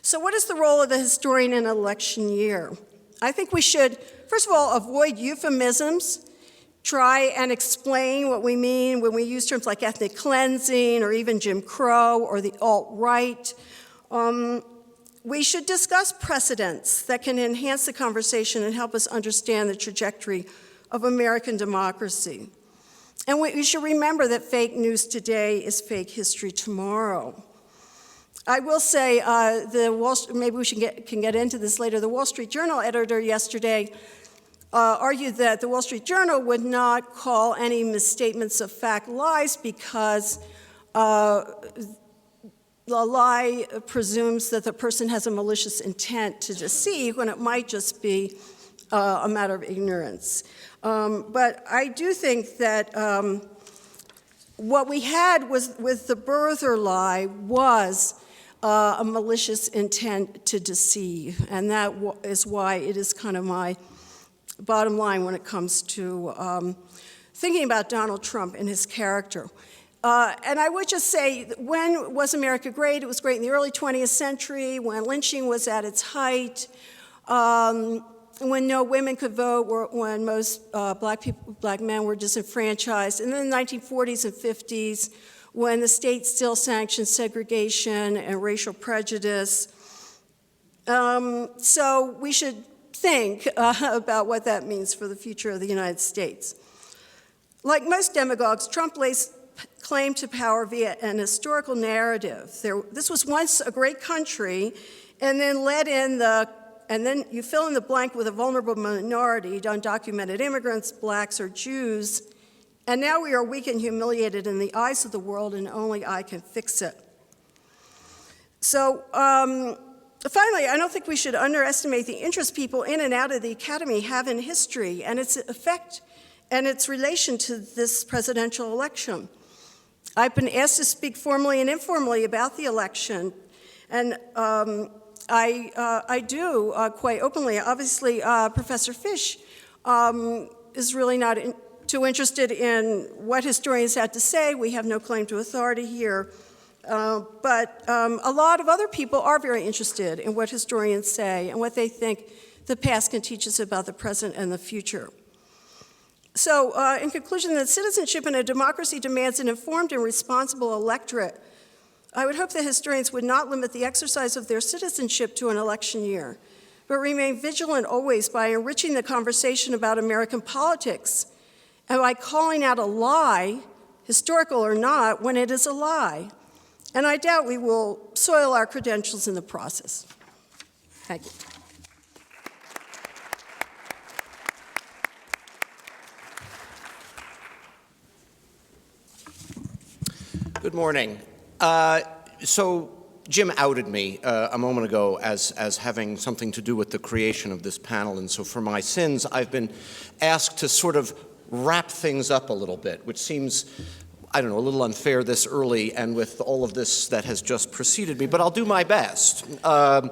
So what is the role of the historian in an election year? I think we should, first of all, avoid euphemisms. Try and explain what we mean when we use terms like ethnic cleansing or even Jim Crow or the alt-right. We should discuss precedents that can enhance the conversation and help us understand the trajectory of American democracy. And we should remember that fake news today is fake history tomorrow. I will say, maybe we can get into this later, the Wall Street Journal editor yesterday argued that the Wall Street Journal would not call any misstatements of fact lies because the lie presumes that the person has a malicious intent to deceive when it might just be a matter of ignorance. But I do think that what we had with the birther lie was a malicious intent to deceive, and that is why it is kind of my bottom line when it comes to thinking about Donald Trump and his character. And I would just say, when was America great? It was great in the early 20th century, when lynching was at its height, when no women could vote, when most black men were disenfranchised. And then the 1940s and 50s, when the state still sanctioned segregation and racial prejudice. So we should think about what that means for the future of the United States. Like most demagogues, Trump lays claim to power via an historical narrative. This was once a great country, and then you fill in the blank with a vulnerable minority, undocumented immigrants, blacks, or Jews, and now we are weak and humiliated in the eyes of the world, and only I can fix it. So, finally, I don't think we should underestimate the interest people in and out of the academy have in history and its effect and its relation to this presidential election. I've been asked to speak formally and informally about the election, and I do quite openly. Obviously, Professor Fish is really not too interested in what historians had to say. We have no claim to authority here. But a lot of other people are very interested in what historians say and what they think the past can teach us about the present and the future. So, in conclusion, that citizenship in a democracy demands an informed and responsible electorate. I would hope that historians would not limit the exercise of their citizenship to an election year, but remain vigilant always by enriching the conversation about American politics and by calling out a lie, historical or not, when it is a lie. And I doubt we will soil our credentials in the process. Thank you. Good morning. So Jim outed me a moment ago as having something to do with the creation of this panel, and so for my sins, I've been asked to sort of wrap things up a little bit, which seems, I don't know, a little unfair this early and with all of this that has just preceded me, but I'll do my best. When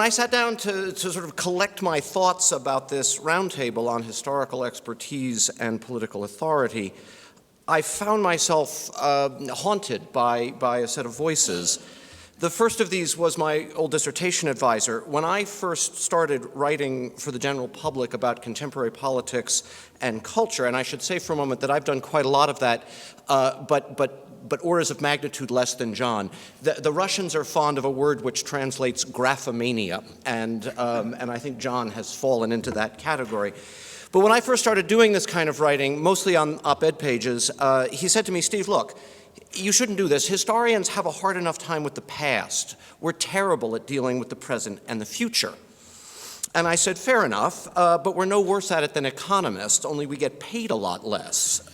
I sat down to sort of collect my thoughts about this roundtable on historical expertise and political authority, I found myself haunted by a set of voices. The first of these was my old dissertation advisor. When I first started writing for the general public about contemporary politics and culture, and I should say for a moment that I've done quite a lot of that, but orders of magnitude less than John. The Russians are fond of a word which translates graphomania, and I think John has fallen into that category. But when I first started doing this kind of writing, mostly on op-ed pages, he said to me, Steve, look, you shouldn't do this. Historians have a hard enough time with the past. We're terrible at dealing with the present and the future. And I said, fair enough, but we're no worse at it than economists, only we get paid a lot less.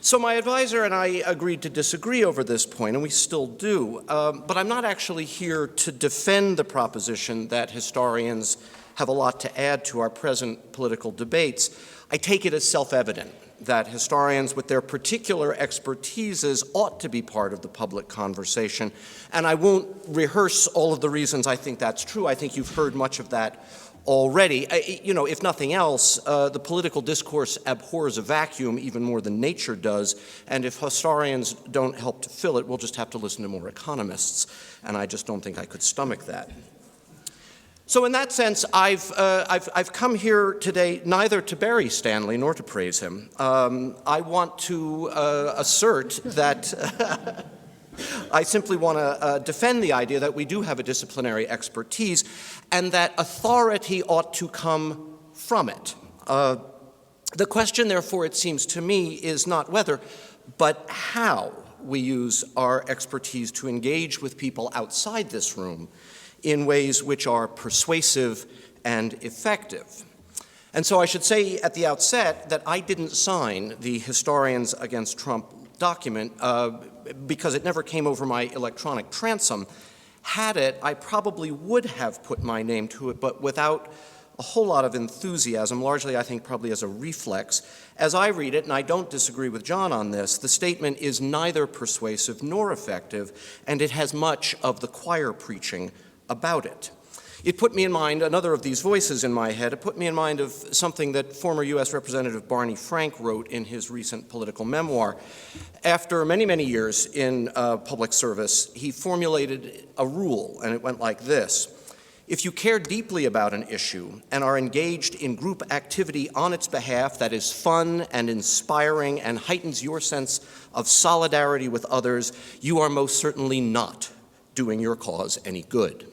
So my advisor and I agreed to disagree over this point, and we still do. But I'm not actually here to defend the proposition that historians have a lot to add to our present political debates. I take it as self-evident that historians with their particular expertises ought to be part of the public conversation, and I won't rehearse all of the reasons I think that's true. I think you've heard much of that already. If nothing else, the political discourse abhors a vacuum even more than nature does, and if historians don't help to fill it, we'll just have to listen to more economists, and I just don't think I could stomach that. So in that sense, I've come here today neither to bury Stanley nor to praise him. I want to assert that I simply want to defend the idea that we do have a disciplinary expertise and that authority ought to come from it. The question, therefore, it seems to me, is not whether, but how we use our expertise to engage with people outside this room in ways which are persuasive and effective. And so I should say at the outset that I didn't sign the Historians Against Trump document because it never came over my electronic transom. Had it, I probably would have put my name to it, but without a whole lot of enthusiasm, largely I think probably as a reflex. As I read it, and I don't disagree with John on this, the statement is neither persuasive nor effective, and it has much of the choir preaching about it. It put me in mind, another of these voices in my head, it put me in mind of something that former U.S. Representative Barney Frank wrote in his recent political memoir. After many, many years in public service, he formulated a rule, and it went like this. If you care deeply about an issue and are engaged in group activity on its behalf that is fun and inspiring and heightens your sense of solidarity with others, you are most certainly not doing your cause any good.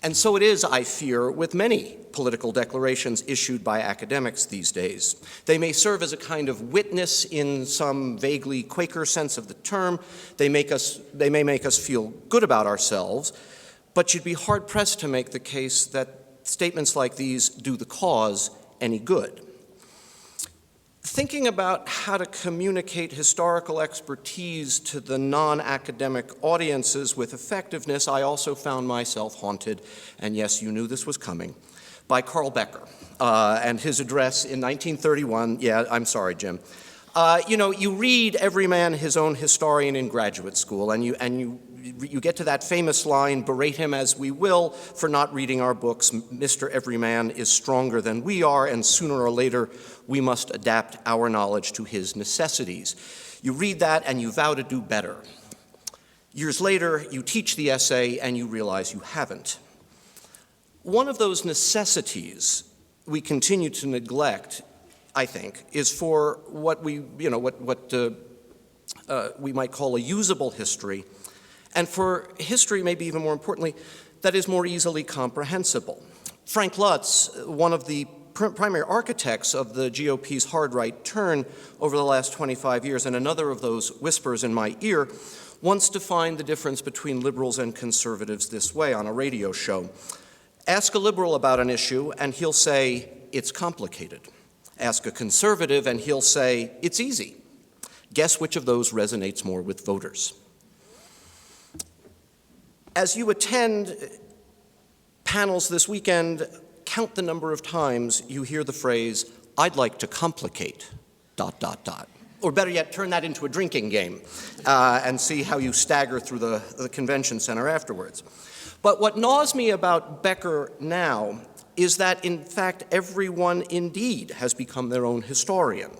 And so it is, I fear, with many political declarations issued by academics these days. They may serve as a kind of witness in some vaguely Quaker sense of the term. They may make us feel good about ourselves, but you'd be hard-pressed to make the case that statements like these do the cause any good. Thinking about how to communicate historical expertise to the non-academic audiences with effectiveness, I also found myself haunted, and yes, you knew this was coming, by Carl Becker and his address in 1931. Yeah, I'm sorry, Jim. You read Every Man His Own Historian in graduate school, and you get to that famous line, berate him as we will for not reading our books, Mr. Everyman is stronger than we are, and sooner or later we must adapt our knowledge to his necessities. You read that and you vow to do better. Years later, you teach the essay and you realize you haven't. One of those necessities we continue to neglect, I think, is for what we might call a usable history, and for history, maybe even more importantly, that is more easily comprehensible. Frank Lutz, one of the primary architects of the GOP's hard right turn over the last 25 years, and another of those whispers in my ear, once defined the difference between liberals and conservatives this way on a radio show. Ask a liberal about an issue, and he'll say, it's complicated. Ask a conservative, and he'll say, it's easy. Guess which of those resonates more with voters? As you attend panels this weekend, count the number of times you hear the phrase, "I'd like to complicate, ... Or better yet, turn that into a drinking game and see how you stagger through the convention center afterwards. But what gnaws me about Becker now is that, in fact, everyone indeed has become their own historian,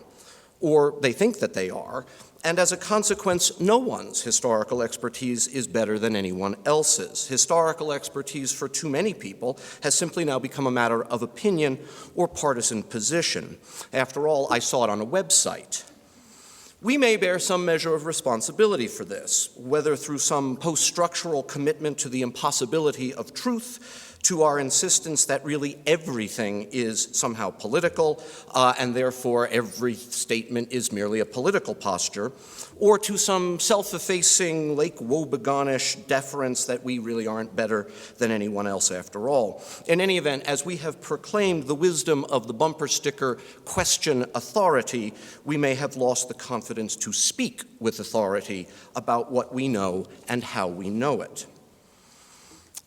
or they think that they are, and as a consequence, no one's historical expertise is better than anyone else's. Historical expertise for too many people has simply now become a matter of opinion or partisan position. After all, I saw it on a website. We may bear some measure of responsibility for this, whether through some post-structural commitment to the impossibility of truth, to our insistence that really everything is somehow political, and therefore every statement is merely a political posture, or to some self-effacing Lake Wobegoниsh deference that we really aren't better than anyone else after all. In any event, as we have proclaimed the wisdom of the bumper sticker, "Question authority," we may have lost the confidence to speak with authority about what we know and how we know it.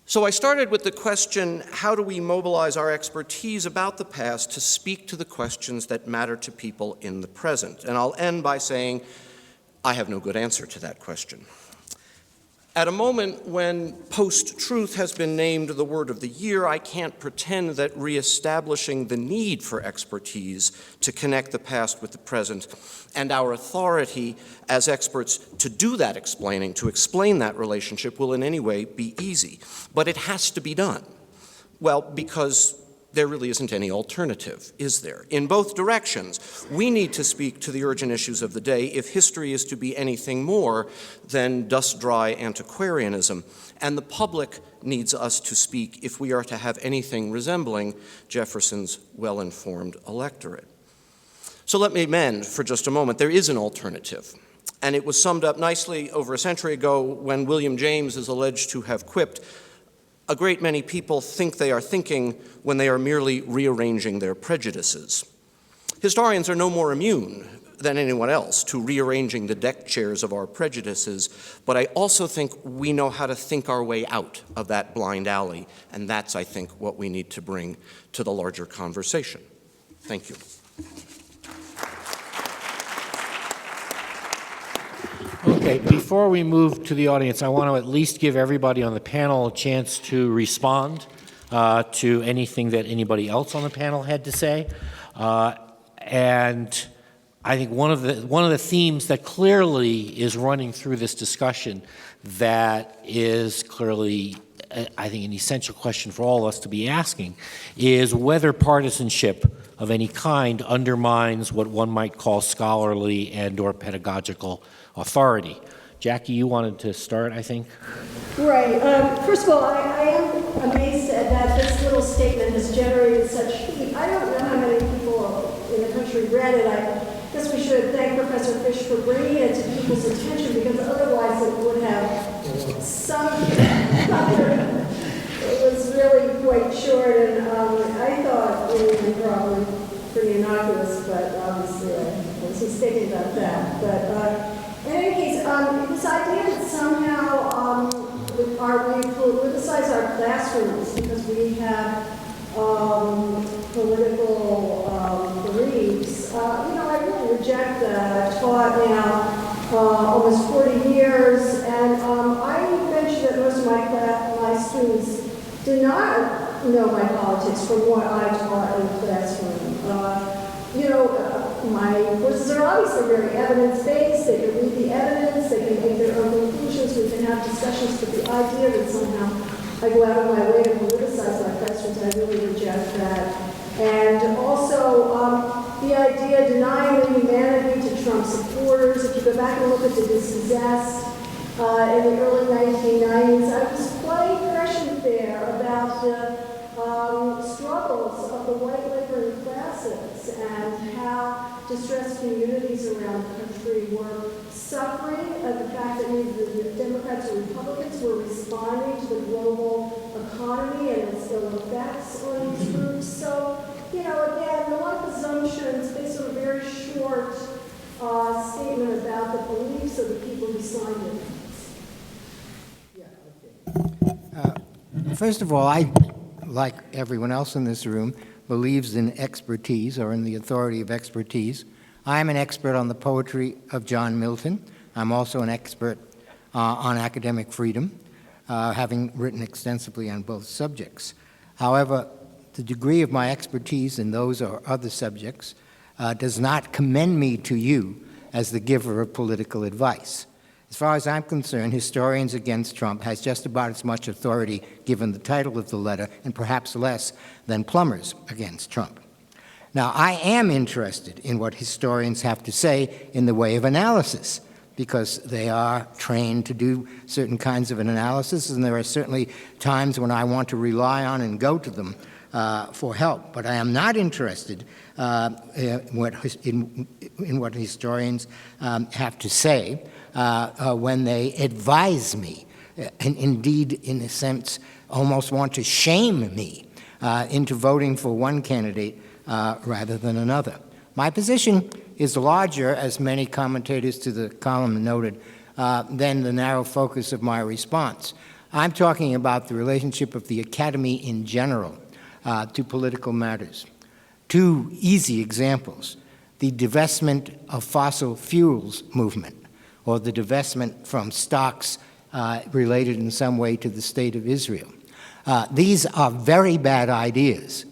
So I started with the question, how do we mobilize our expertise about the past to speak to the questions that matter to people in the present? And I'll end by saying, I have no good answer to that question. At a moment when post-truth has been named the word of the year, I can't pretend that reestablishing the need for expertise to connect the past with the present and our authority as experts to do that explaining, to explain that relationship, will in any way be easy. But it has to be done. Well, because there really isn't any alternative, is there? In both directions, we need to speak to the urgent issues of the day if history is to be anything more than dust-dry antiquarianism, and the public needs us to speak if we are to have anything resembling Jefferson's well-informed electorate. So let me amend for just a moment. There is an alternative, and it was summed up nicely over a century ago when William James is alleged to have quipped, "A great many people think they are thinking when they are merely rearranging their prejudices." Historians are no more immune than anyone else to rearranging the deck chairs of our prejudices, but I also think we know how to think our way out of that blind alley, and that's, I think, what we need to bring to the larger conversation. Thank you. Okay, before we move to the audience, I want to at least give everybody on the panel a chance to respond to anything that anybody else on the panel had to say. And I think one of the themes that clearly is running through this discussion that is clearly, I think, an essential question for all of us to be asking is whether partisanship of any kind undermines what one might call scholarly and or pedagogical authority. Jackie, you wanted to start, I think? Right. First of all, I am amazed at that this little statement has generated such heat. I don't know how many people in the country read it. I guess we should thank Professor Fish for bringing it to people's attention, because otherwise it would have sunk. It was really quite short, and I thought it was probably pretty innocuous, but obviously I was mistaken about that. But in any case, this idea that somehow we politicize our classrooms because we have political beliefs, I really reject that. I've taught now almost 40 years, and I mentioned that most of my students do not know my politics from what I taught in the classroom. My courses are obviously very evidence-based. They can read the evidence, they can make their own conclusions, we can have discussions, but the idea that somehow I go out of my way to politicize my classrooms, I really reject that. And also, the idea denying the humanity to Trump supporters. If you go back and look at the dispossessed in the early 1990s, I was quite prescient there about the struggles of the white laboring classes and how distressed communities around the country were suffering at the fact that neither the Democrats or Republicans were responding to the global economy and its ill effects on these groups. So, again, a lot of assumptions based on a very short statement about the beliefs of the people who signed it. Yeah, okay. First of all, I, like everyone else in this room, believes in expertise or in the authority of expertise. I am an expert on the poetry of John Milton. I'm also an expert on academic freedom, having written extensively on both subjects. However, the degree of my expertise in those or other subjects does not commend me to you as the giver of political advice. As far as I'm concerned, Historians Against Trump has just about as much authority, given the title of the letter, and perhaps less than Plumbers Against Trump. Now, I am interested in what historians have to say in the way of analysis, because they are trained to do certain kinds of an analysis, and there are certainly times when I want to rely on and go to them for help. But I am not interested in what historians have to say when they advise me, and indeed, in a sense, almost want to shame me into voting for one candidate rather than another. My position is larger, as many commentators to the column noted, than the narrow focus of my response. I'm talking about the relationship of the Academy in general to political matters. Two easy examples: the divestment of fossil fuels movement, or the divestment from stocks related in some way to the State of Israel. These are very bad ideas.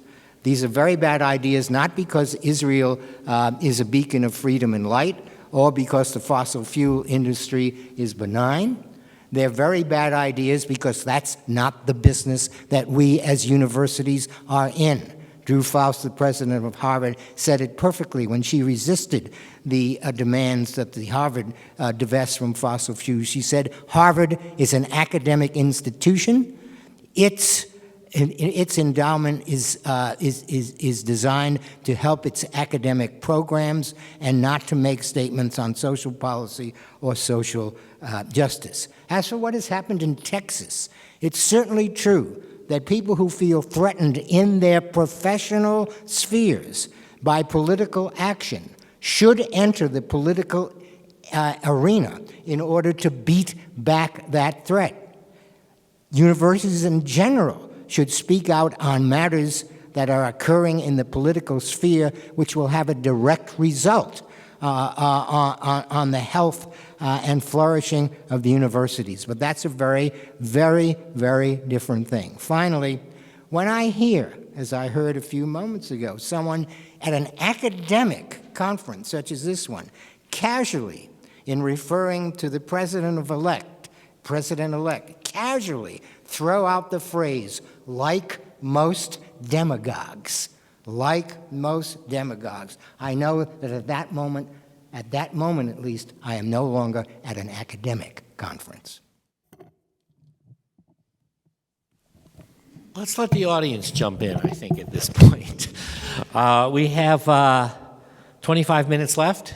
These are very bad ideas not because Israel is a beacon of freedom and light, or because the fossil fuel industry is benign. They're very bad ideas because that's not the business that we as universities are in. Drew Faust, the president of Harvard, said it perfectly when she resisted the demands that the Harvard divest from fossil fuels. She said, Harvard is an academic institution. Its endowment is designed to help its academic programs and not to make statements on social policy or social justice. As for what has happened in Texas, it's certainly true that people who feel threatened in their professional spheres by political action should enter the political arena in order to beat back that threat. Universities in general should speak out on matters that are occurring in the political sphere, which will have a direct result on the health and flourishing of the universities. But that's a very, very, very different thing. Finally, when I hear, as I heard a few moments ago, someone at an academic conference such as this one, casually, in referring to the president-elect, casually throw out the phrase, like most demagogues, I know that at that moment at least, I am no longer at an academic conference. Let's let the audience jump in, I think, at this point. We have 25 minutes left,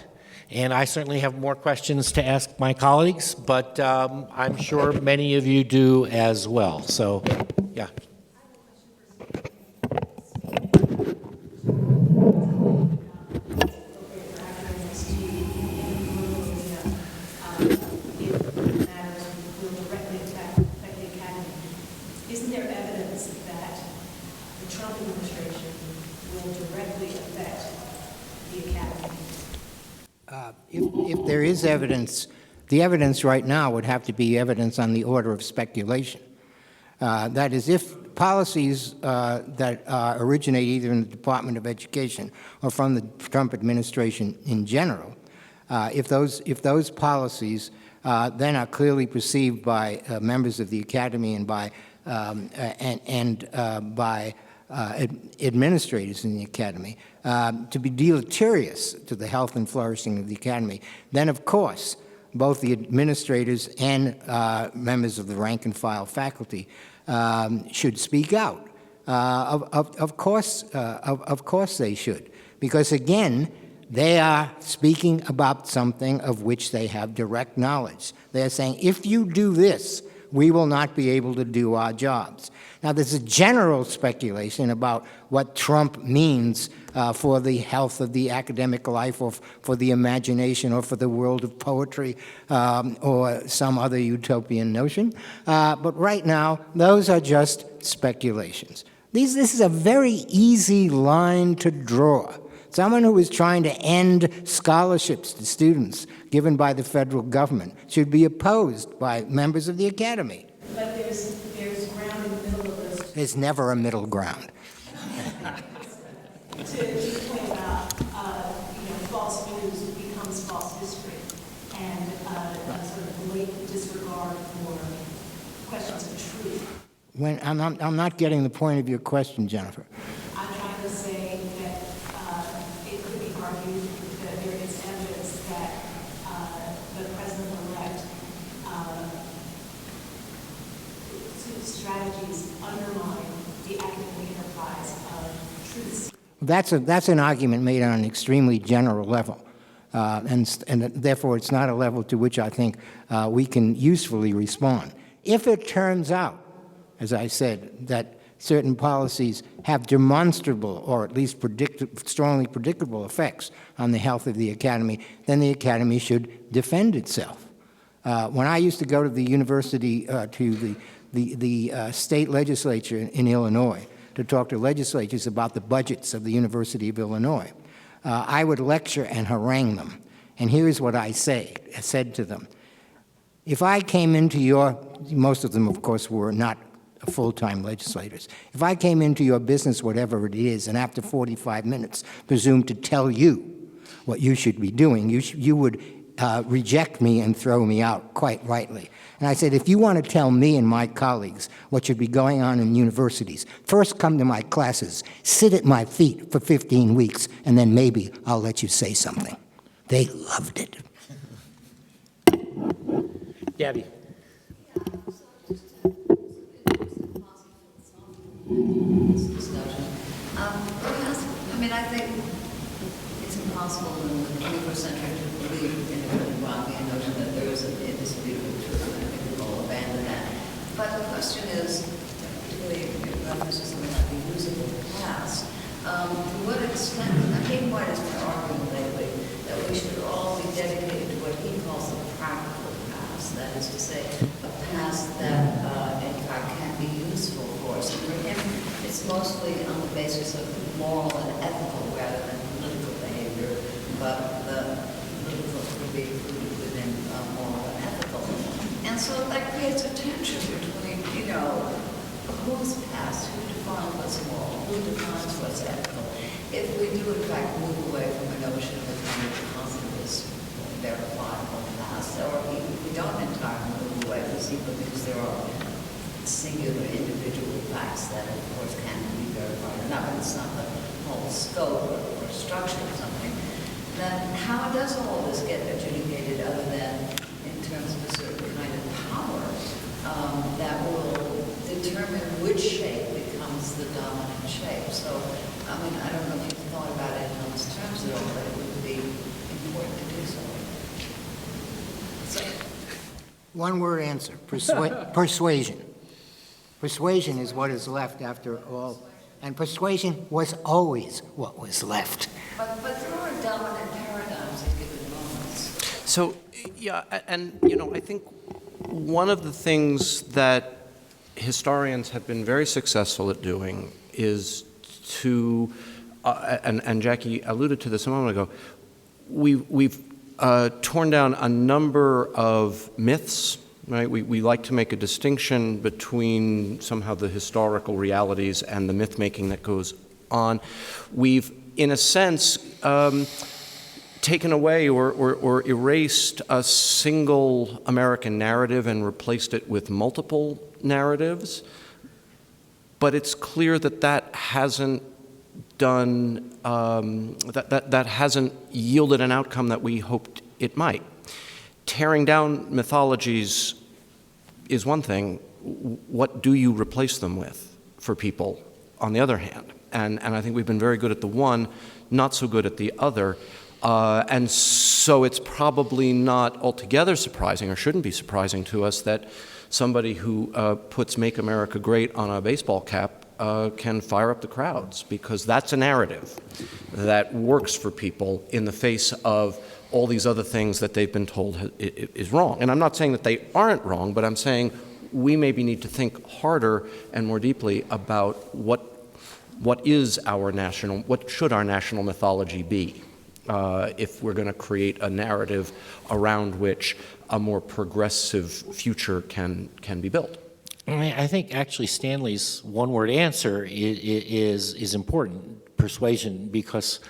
and I certainly have more questions to ask my colleagues, but I'm sure many of you do as well. So, yeah. Isn't there evidence that the Trump administration will directly affect the Academy? If there is evidence, the evidence right now would have to be evidence on the order of speculation. That is, if policies that originate either in the Department of Education or from the Trump administration in general, if those policies then are clearly perceived by members of the Academy and by administrators in the Academy to be deleterious to the health and flourishing of the Academy, then of course both the administrators and members of the rank and file faculty should speak out. Of course they should, because again, they are speaking about something of which they have direct knowledge. They are saying, if you do this, we will not be able to do our jobs. Now, there's a general speculation about what Trump means for the health of the academic life, or for the imagination, or for the world of poetry, or some other utopian notion. But right now, those are just speculations. This is a very easy line to draw. Someone who is trying to end scholarships to students given by the federal government should be opposed by members of the academy. But there's ground in the middle of those There's never a middle ground. to point about, false news becomes false history, and a sort of blatant disregard for questions of truth. I'm not getting the point of your question, Jennifer. I'm trying to say that it could be argued that there is evidence that the president-elect strategies undermine the academic enterprise of truth. That's an argument made on an extremely general level, and therefore it's not a level to which I think we can usefully respond. If it turns out, as I said, that certain policies have demonstrable or at least strongly predictable effects on the health of the academy, then the academy should defend itself. When I used to go to the university, to the state legislature in Illinois, to talk to legislatures about the budgets of the University of Illinois, I would lecture and harangue them. And here's what I said to them. If I came into most of them, of course, were not full-time legislators. If I came into your business, whatever it is, and after 45 minutes presumed to tell you what you should be doing, you would reject me and throw me out, quite rightly. And I said, if you want to tell me and my colleagues what should be going on in universities, first come to my classes, sit at my feet for 15 weeks, and then maybe I'll let you say something. They loved it. Debbie. Discussion. I think it's impossible in the 21st century to believe in a Lockean notion that there is a indisputable truth. I think we've all abandoned that. But the question is, particularly in reference to something like the usable past, to what extent, King White has been arguing lately that we should all be dedicated to what he calls the practical past. That is to say, a past that, in fact, can be useful for us. And for him, it's mostly on the basis of moral and ethical rather than political behavior, but the political could be included within moral and ethical. And so that creates a tension between, who's past, who defines what's moral, who defines what's ethical. If we do, in fact, move away from a notion of a kind of positivist, verifiable past, or if we don't entirely move away, because there are singular individual facts that, of course, can be verified or not, but it's not the whole scope or structure of something, then how does all this get adjudicated other than in terms of a certain kind of power that will determine which shape becomes the dominant shape? So, I don't know if you've thought about it in those terms at all, but it would be important to do so. One-word answer, persuasion. Persuasion is what is left after all, and persuasion was always what was left. But there are dominant paradigms at given moments. So, yeah, and, I think one of the things that historians have been very successful at doing is to, and Jackie alluded to this a moment ago, we've torn down a number of myths. Right? We like to make a distinction between somehow the historical realities and the myth-making that goes on. We've, in a sense, taken away or erased a single American narrative and replaced it with multiple narratives. But it's clear that that hasn't done, that hasn't yielded an outcome that we hoped it might. Tearing down mythologies is one thing. What do you replace them with for people, on the other hand? And I think we've been very good at the one, not so good at the other. And so it's probably not altogether surprising, or shouldn't be surprising to us, that somebody who puts Make America Great on a baseball cap can fire up the crowds, because that's a narrative that works for people in the face of all these other things that they've been told is wrong. And I'm not saying that they aren't wrong, but I'm saying we maybe need to think harder and more deeply about what should our national mythology be, if we're going to create a narrative around which a more progressive future can be built. I think actually Stanley's one-word answer is important, persuasion, because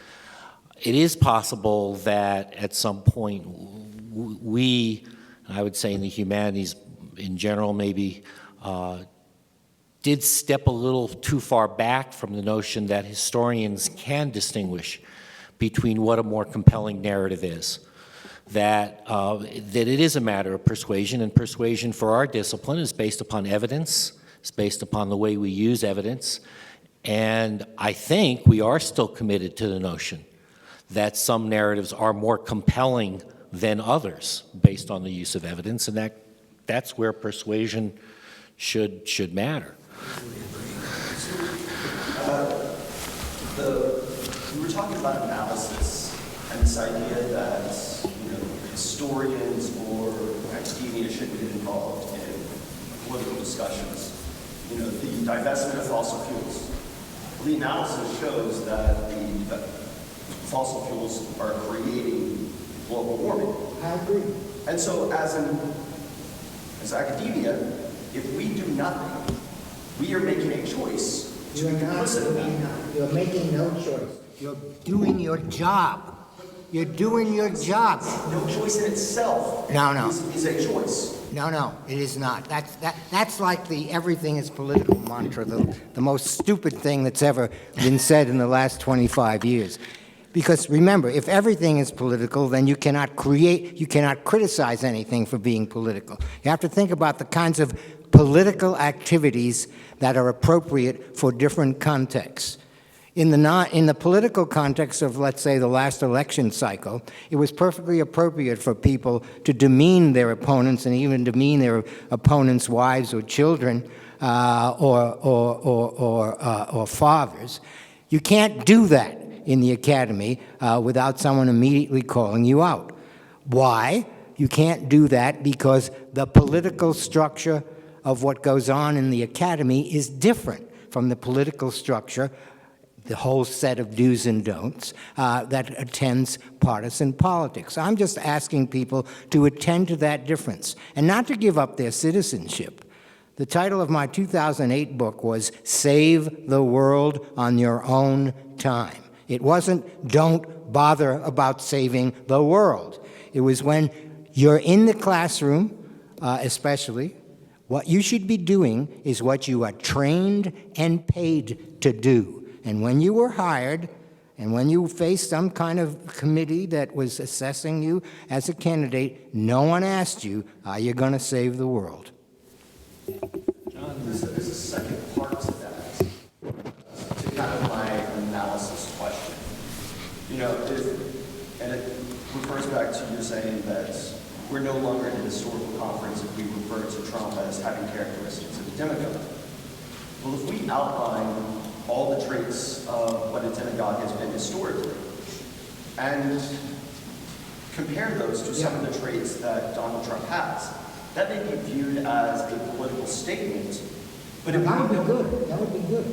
it is possible that at some point we, I would say in the humanities in general maybe, did step a little too far back from the notion that historians can distinguish between what a more compelling narrative is. That it is a matter of persuasion, and persuasion for our discipline is based upon evidence, it's based upon the way we use evidence, and I think we are still committed to the notion that some narratives are more compelling than others based on the use of evidence, and that's where persuasion should matter. We were talking about analysis and this idea that historians or academia should get involved in political discussions. The divestment of fossil fuels. The analysis shows that the fossil fuels are creating global warming. I agree. And so as academia, if we do nothing, we are making a choice to be complicit in that. You're making no choice. You're doing your job. You're doing your job. No choice in itself is a choice. No, it is not. That's like the everything is political mantra, the most stupid thing that's ever been said in the last 25 years. Because remember, if everything is political, then you cannot criticize anything for being political. You have to think about the kinds of political activities that are appropriate for different contexts. In the political context of, let's say, the last election cycle, it was perfectly appropriate for people to demean their opponents and even demean their opponents' wives or children or fathers. You can't do that in the academy without someone immediately calling you out. Why? You can't do that because the political structure of what goes on in the academy is different from the political structure, the whole set of do's and don'ts that attends partisan politics. I'm just asking people to attend to that difference and not to give up their citizenship. The title of my 2008 book was Save the World on Your Own Time. It wasn't don't bother about saving the world. It was when you're in the classroom, especially, what you should be doing is what you are trained and paid to do. And when you were hired, and when you faced some kind of committee that was assessing you as a candidate, no one asked you, are you going to save the world? John, there's a second part to that, to kind of my analysis question. And it refers back to you saying that we're no longer in a historical conference if we refer to Trump as having characteristics of a demagogue. Well, if we outline all the traits of what a demagogue has been historically, and compare those to some of the traits that Donald Trump has, that may be viewed as a political statement. But if That would be good. That would be good.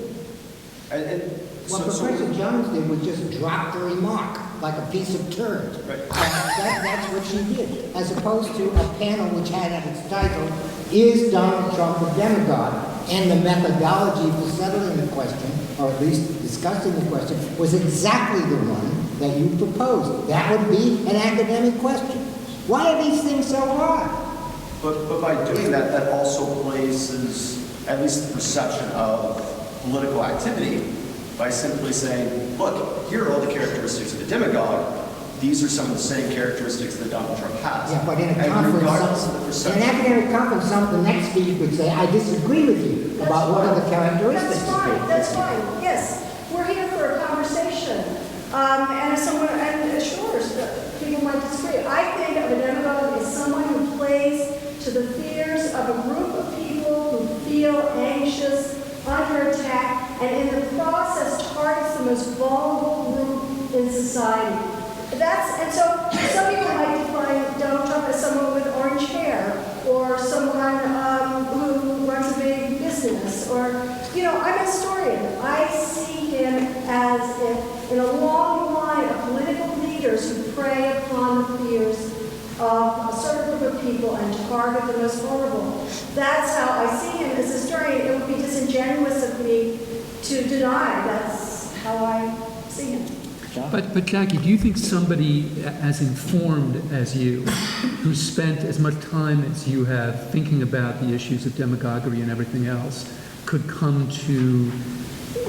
What Professor Jones did was just drop the remark like a piece of turd. Right. That's what she did, as opposed to a panel which had at its title, Is Donald Trump a Demagogue? And the methodology for settling the question, or at least discussing the question, was exactly the one that you proposed. That would be an academic question. Why are these things so hard? But by doing that, that also places at least the perception of political activity by simply saying, look, here are all the characteristics of a demagogue. These are some of the same characteristics that Donald Trump has. Yeah, but in a and regardless of the conference, perception. in an academic conference, the next speaker would say, I disagree with you about what are the characteristics. That's fine, yes. We're here for a conversation. And as someone, and sure, people might disagree. I think of a demagogue as someone who plays to the fears of a group of people who feel anxious, under attack, and in the process targets the most vulnerable group in society. And so some people might define Donald Trump as someone with orange hair, or someone who runs a big business, or, I'm a historian. I see him as if in a long line of political leaders who prey upon the fears of a certain group of people and target the most vulnerable. That's how I see him as a historian. It would be disingenuous of me to deny that's how I see him. But Jackie, do you think somebody as informed as you, who spent as much time as you have thinking about the issues of demagoguery and everything else, could come to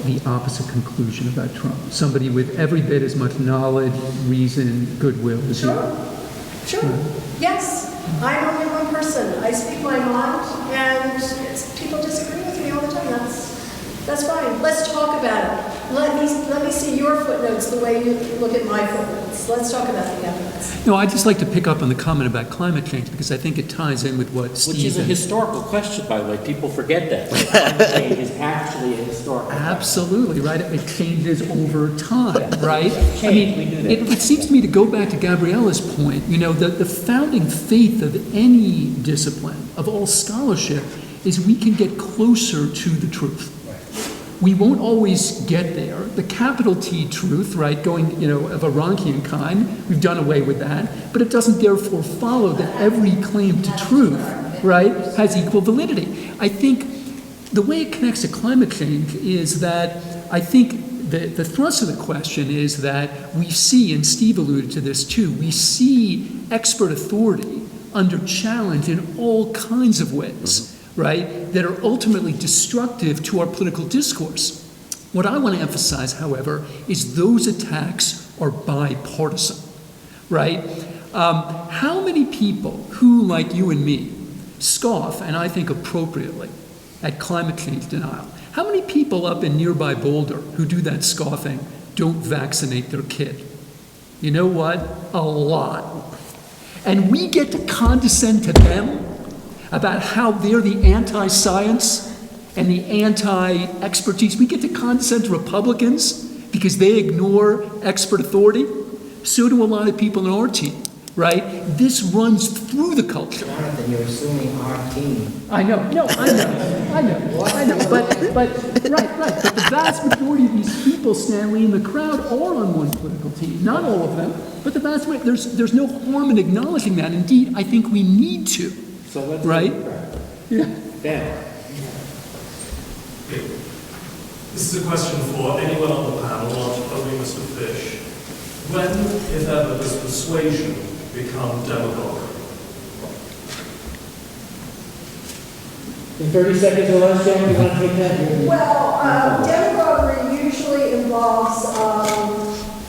the opposite conclusion about Trump? Somebody with every bit as much knowledge, reason, goodwill as you? Sure. Yes. I'm only one person. I speak my mind, and people disagree with me all the time. That's fine. Let's talk about it. Let me see your footnotes the way you look at my footnotes. Let's talk about the evidence. No, I'd just like to pick up on the comment about climate change, because I think it ties in with what Steve... Which is a historical question, by the way. People forget that. Climate change is actually a historical question. Absolutely, right? It changes over time, right? We knew that. It seems to me, to go back to Gabriella's point, the founding faith of any discipline, of all scholarship, is we can get closer to the truth. We won't always get there. The capital T truth, right, going, of a Ronchian kind, we've done away with that, but it doesn't therefore follow that every claim to truth, right, has equal validity. I think the way it connects to climate change is that I think the thrust of the question is that we see, and Steve alluded to this too, we see expert authority under challenge in all kinds of ways. Right, that are ultimately destructive to our political discourse. What I want to emphasize, however, is those attacks are bipartisan, right? How many people who, like you and me, scoff, and I think appropriately, at climate change denial, how many people up in nearby Boulder who do that scoffing don't vaccinate their kid? You know what? A lot. And we get to condescend to them about how they're the anti-science and the anti-expertise. We get to condescend to Republicans because they ignore expert authority. So do a lot of people on our team, right? This runs through the culture. Jonathan, you're assuming our team. I know. No, I know. But right. But the vast majority of these people, Stanley, in the crowd are on one political team. Not all of them, but the vast majority. There's no harm in acknowledging that. Indeed, I think we need to. So let's right? Yeah. Dan. This is a question for anyone on the panel, not only Mr. Fish. When, if ever, does persuasion become demagoguery? In 30 seconds or less, Dan, you want to take that? Well, demagoguery usually involves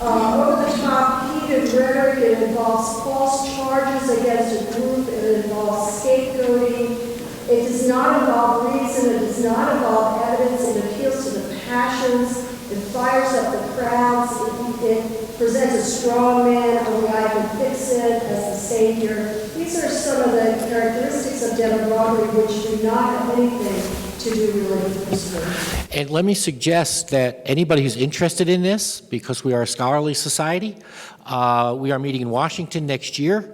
over-the-top heated rhetoric. It involves false charges against a group. It involves scapegoating. It does not involve reason. It does not involve evidence. It appeals to the passions. It fires up the crowds. It presents a strong man, only I can fix it, as the savior. These are some of the characteristics of demagoguery which do not have anything to do really with persuasion. And let me suggest that anybody who's interested in this, because we are a scholarly society, we are meeting in Washington next year.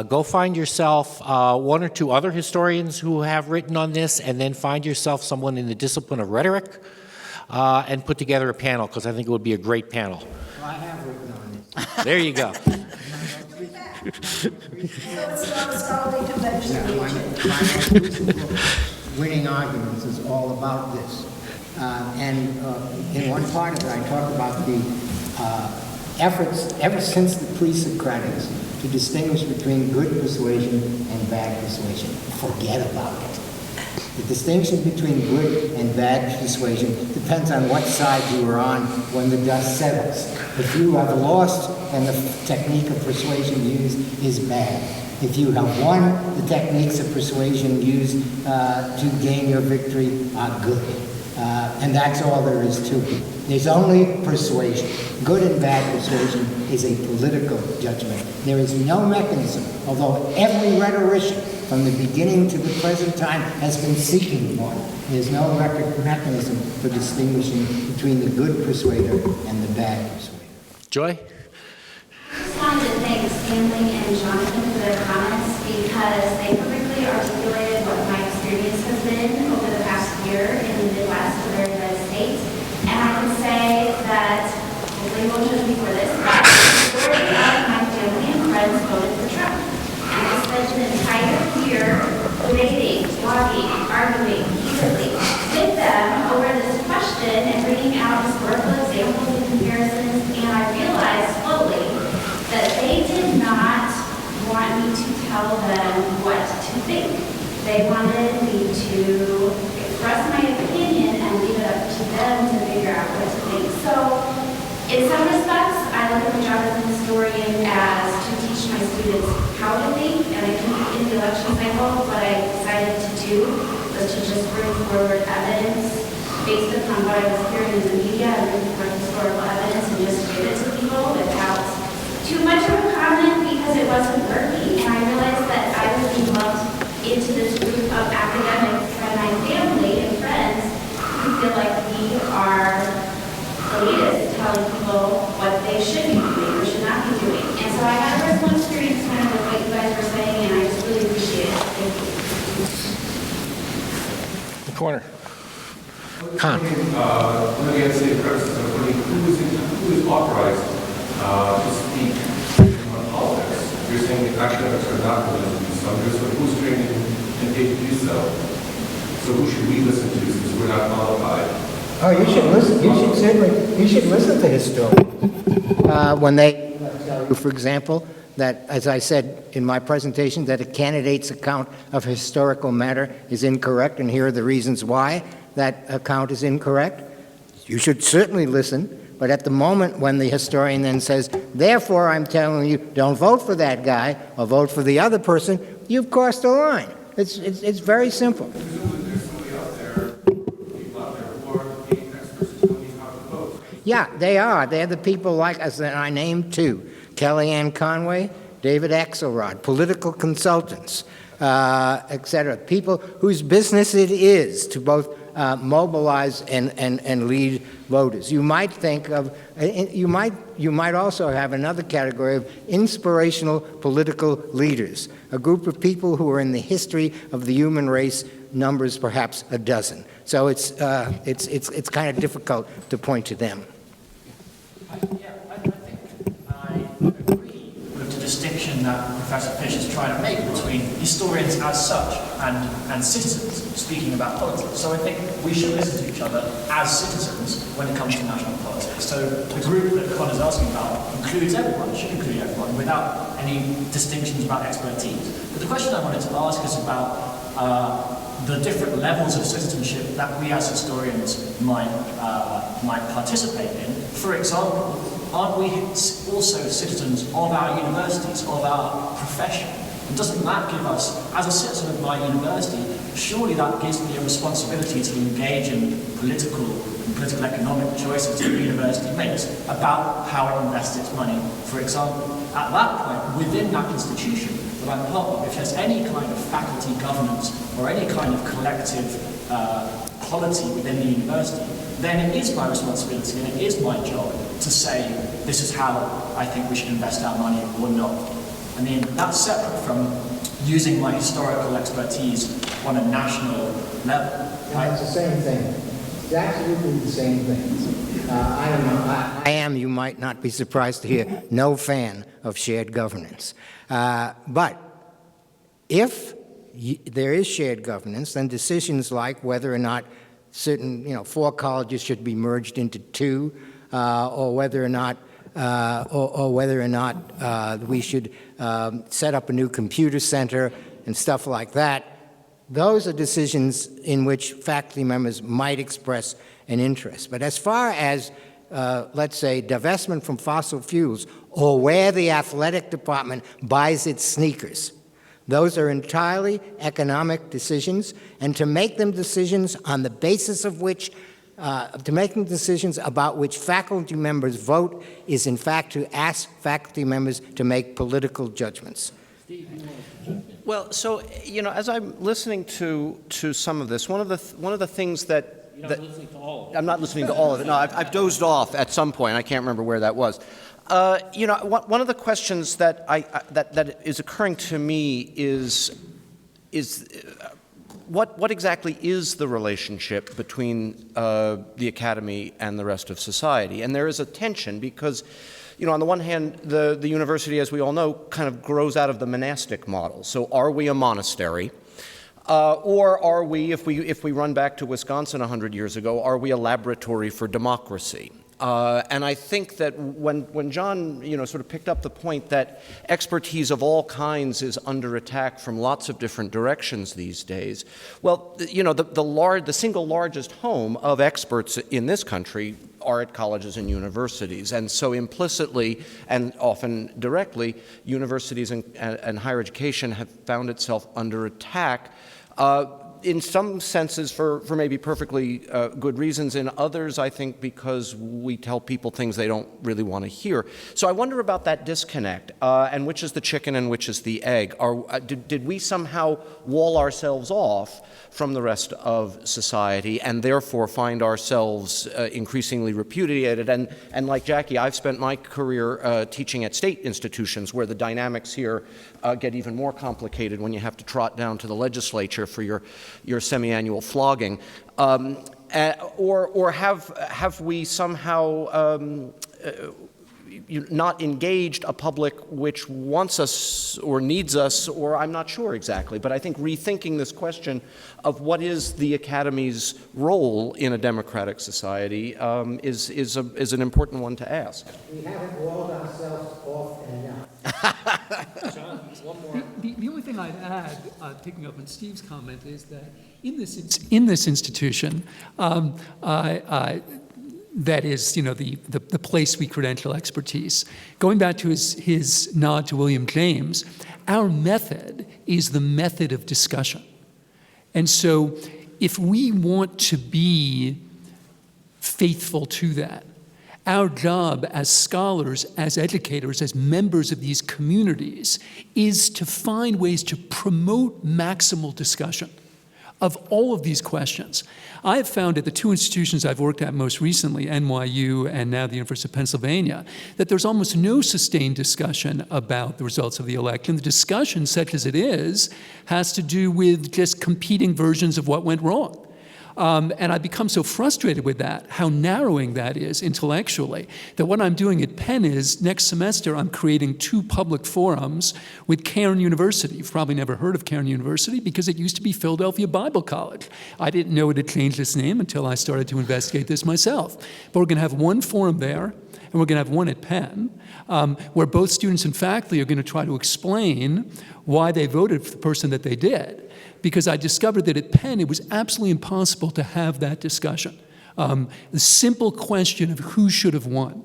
Go find yourself one or two other historians who have written on this, and then find yourself someone in the discipline of rhetoric, and put together a panel, because I think it would be a great panel. Well, I have written on it. There you go. So it's not a scholarly convention. Winning Arguments is all about this. And in one part of it, I talk about the efforts ever since the pre-Socratics to distinguish between good persuasion and bad persuasion. Forget about it. The distinction between good and bad persuasion depends on what side you are on when the dust settles. If you have lost and the technique of persuasion used is bad. If you have won, the techniques of persuasion used to gain your victory are good. And that's all there is to it. There's only persuasion. Good and bad persuasion is a political judgment. There is no mechanism, although every rhetorician from the beginning to the present time has been seeking one. There's no mechanism for distinguishing between the good persuader and the bad persuader. Joy? I just wanted to thank Stanley and Jonathan for their comments because they perfectly articulated what my experience has been over the past year in the Midwest of the United States. And I can say that, hopefully you won't judge me for this, but the majority of my family and friends voted for Trump. And I spent an entire year debating, talking, arguing heatedly with them over this question and bringing out historical examples and comparisons. And I realized slowly that they did not want me to tell them what to think. They wanted me to express my opinion and leave it up to them to figure out what to think. So, in some respects, I look at my job as a historian as to teach my students how to think, and I think in the election cycle, what I decided to do was to just bring forward evidence based upon what I was hearing in the media and bring forward historical evidence and just give it to people without too much of a comment because it wasn't working. And I realized that I was being lumped into this group of academics and my family and friends who feel like we are elitists telling people what they should be doing or should not be doing. And so I had a personal experience kind of with what you guys were saying, and I just really appreciate it. Thank you. The corner. Conn. Let me answer your criticism. Who is authorized to speak on politics? You're saying that academics are not going to do so. Who's trained and paid to do so? So who should we listen to since we're not qualified? Oh, you should listen. You should listen to historians when they tell you, for example, that, as I said in my presentation, that a candidate's account of historical matter is incorrect, and here are the reasons why that account is incorrect. You should certainly listen, but at the moment when the historian then says, therefore I'm telling you, don't vote for that guy or vote for the other person, you've crossed the line. It's very simple. There's somebody out there, people out there who are being experts telling you how to vote. Yeah, they are. They're the people like us that I named two. Kellyanne Conway, David Axelrod, political consultants, etc. People whose business it is to both mobilize and lead voters. You might think of, you might also have another category of inspirational political leaders, a group of people who are in the history of the human race, numbers perhaps a dozen. So it's kind of difficult to point to them. I think I agree with the distinction that Professor Fish is trying to make between historians as such and citizens speaking about politics. So I think we should listen to each other as citizens when it comes to national politics. So the group that Conn is asking about includes everyone, should include everyone, without any distinctions about expertise. But the question I wanted to ask is about the different levels of citizenship that we as historians might participate in. For example, aren't we also citizens of our universities, of our profession? And doesn't that give us, as a citizen of my university, surely that gives me a responsibility to engage in political economic choices that the university makes about how it invests its money, for example. At that point, within that institution that I'm part of, if there's any kind of faculty governance or any kind of collective polity within the university, then it is my responsibility and it is my job to say, this is how I think we should invest our money or not. I mean, that's separate from using my historical expertise on a national level. No, it's the same thing. It's absolutely the same thing. I am, you might not be surprised to hear, no fan of shared governance. But if there is shared governance, then decisions like whether or not certain, 4 colleges should be merged into 2, or whether or not we should set up a new computer center and stuff like that, those are decisions in which faculty members might express an interest. But as far as, let's say, divestment from fossil fuels or where the athletic department buys its sneakers, Those are entirely economic decisions, and to make them decisions on the basis of which, to make them decisions about which faculty members vote is in fact to ask faculty members to make political judgments. Well, so, as I'm listening to some of this, one of the things that You're not listening to all of it. I'm not listening to all of it. No, I've dozed off at some point. I can't remember where that was. One of the questions that that is occurring to me is what exactly is the relationship between the academy and the rest of society? And there is a tension because, on the one hand, the university, as we all know, kind of grows out of the monastic model. So are we a monastery? Or are we, if we run back to Wisconsin 100 years ago, are we a laboratory for democracy? And I think that when John, sort of picked up the point that expertise of all kinds is under attack from lots of different directions these days, well, the single largest home of experts in this country are at colleges and universities. And so implicitly and often directly, universities and higher education have found itself under attack. In some senses for maybe perfectly good reasons, in others I think because we tell people things they don't really want to hear. So I wonder about that disconnect, and which is the chicken and which is the egg. Did we somehow wall ourselves off from the rest of society and therefore find ourselves increasingly repudiated? And like Jackie, I've spent my career teaching at state institutions where the dynamics here get even more complicated when you have to trot down to the legislature for your semi-annual flogging, or have we somehow not engaged a public which wants us or needs us, or I'm not sure exactly, but I think rethinking this question of what is the academy's role in a democratic society is an important one to ask. We haven't walled ourselves off enough. The only thing I'd add, picking up on Steve's comment, is that in this institution, that is, the place we credential expertise. Going back to his nod to William James, our method is the method of discussion. And so if we want to be faithful to that, our job as scholars, as educators, as members of these communities is to find ways to promote maximal discussion of all of these questions. I have found at the two institutions I've worked at most recently, NYU and now the University of Pennsylvania, that there's almost no sustained discussion about the results of the election. The discussion, such as it is, has to do with just competing versions of what went wrong. And I've become so frustrated with that, how narrowing that is intellectually, that what I'm doing at Penn is, next semester, I'm creating 2 public forums with Cairn University. You've probably never heard of Cairn University because it used to be Philadelphia Bible College. I didn't know it had changed its name until I started to investigate this myself. But we're going to have one forum there, and we're going to have one at Penn, where both students and faculty are going to try to explain why they voted for the person that they did. Because I discovered that at Penn, it was absolutely impossible to have that discussion. The simple question of who should have won.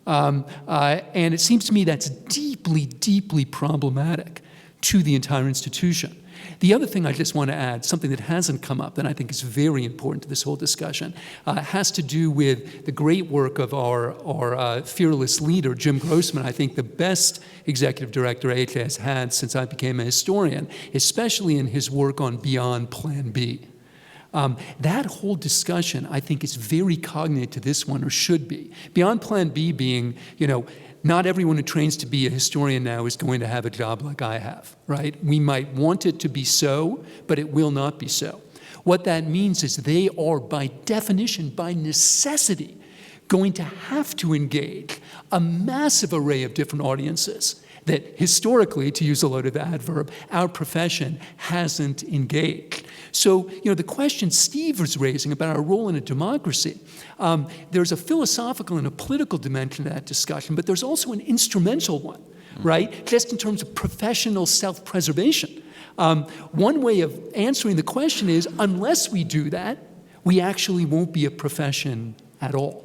And it seems to me that's deeply, deeply problematic to the entire institution. The other thing I just want to add, something that hasn't come up that I think is very important to this whole discussion, has to do with the great work of our fearless leader, Jim Grossman. I think the best executive director AHA has had since I became a historian, especially in his work on Beyond Plan B. That whole discussion, I think, is very cognate to this one, or should be. Beyond Plan B being, not everyone who trains to be a historian now is going to have a job like I have, right? We might want it to be so, but it will not be so. What that means is they are, by definition, by necessity, going to have to engage a massive array of different audiences that historically, to use a loaded adverb, our profession hasn't engaged. So, the question Steve was raising about our role in a democracy, there's a philosophical and a political dimension to that discussion, but there's also an instrumental one, right? Just in terms of professional self-preservation. One way of answering the question is, unless we do that, we actually won't be a profession at all.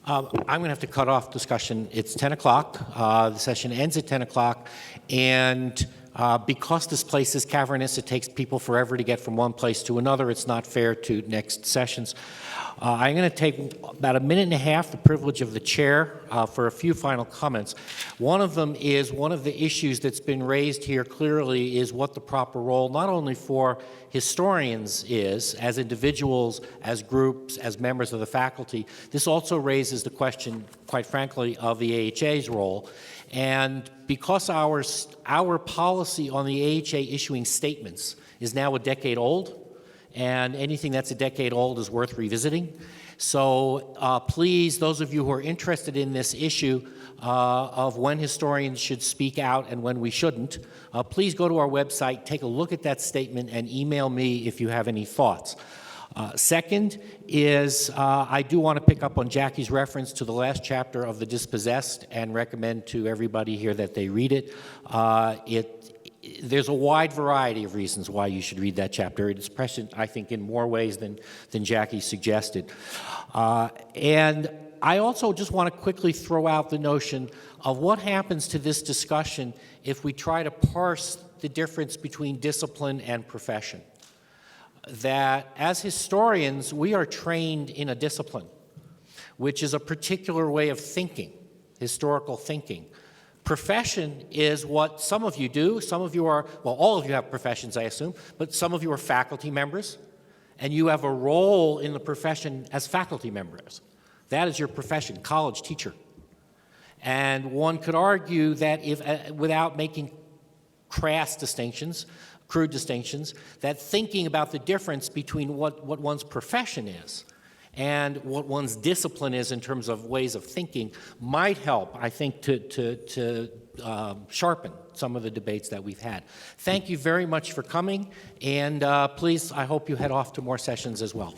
I'm going to have to cut off discussion. It's 10 o'clock. The session ends at 10 o'clock. And Because this place is cavernous, it takes people forever to get from one place to another. It's not fair to next sessions. I'm going to take about a minute and a half, the privilege of the chair, for a few final comments. One of them is one of the issues that's been raised here clearly is what the proper role, not only for historians is, as individuals, as groups, as members of the faculty. This also raises the question, quite frankly, of the AHA's role. And because our policy on the AHA issuing statements is now a decade old, and anything that's a decade old is worth revisiting. So please, those of you who are interested in this issue of when historians should speak out and when we shouldn't, please go to our website, take a look at that statement, and email me if you have any thoughts. Second is I do want to pick up on Jackie's reference to the last chapter of The Dispossessed and recommend to everybody here that they read it. There's a wide variety of reasons why you should read that chapter. It's prescient, I think, in more ways than Jackie suggested. And I also just want to quickly throw out the notion of what happens to this discussion if we try to parse the difference between discipline and profession. That as historians, we are trained in a discipline, which is a particular way of thinking, historical thinking. Profession is what some of you do. Some of you are, well, all of you have professions, I assume, but some of you are faculty members, and you have a role in the profession as faculty members. That is your profession, college teacher. And one could argue that if, without making crass distinctions, crude distinctions, that thinking about the difference between what one's profession is and what one's discipline is in terms of ways of thinking might help, I think, to sharpen some of the debates that we've had. Thank you very much for coming, and please, I hope you head off to more sessions as well.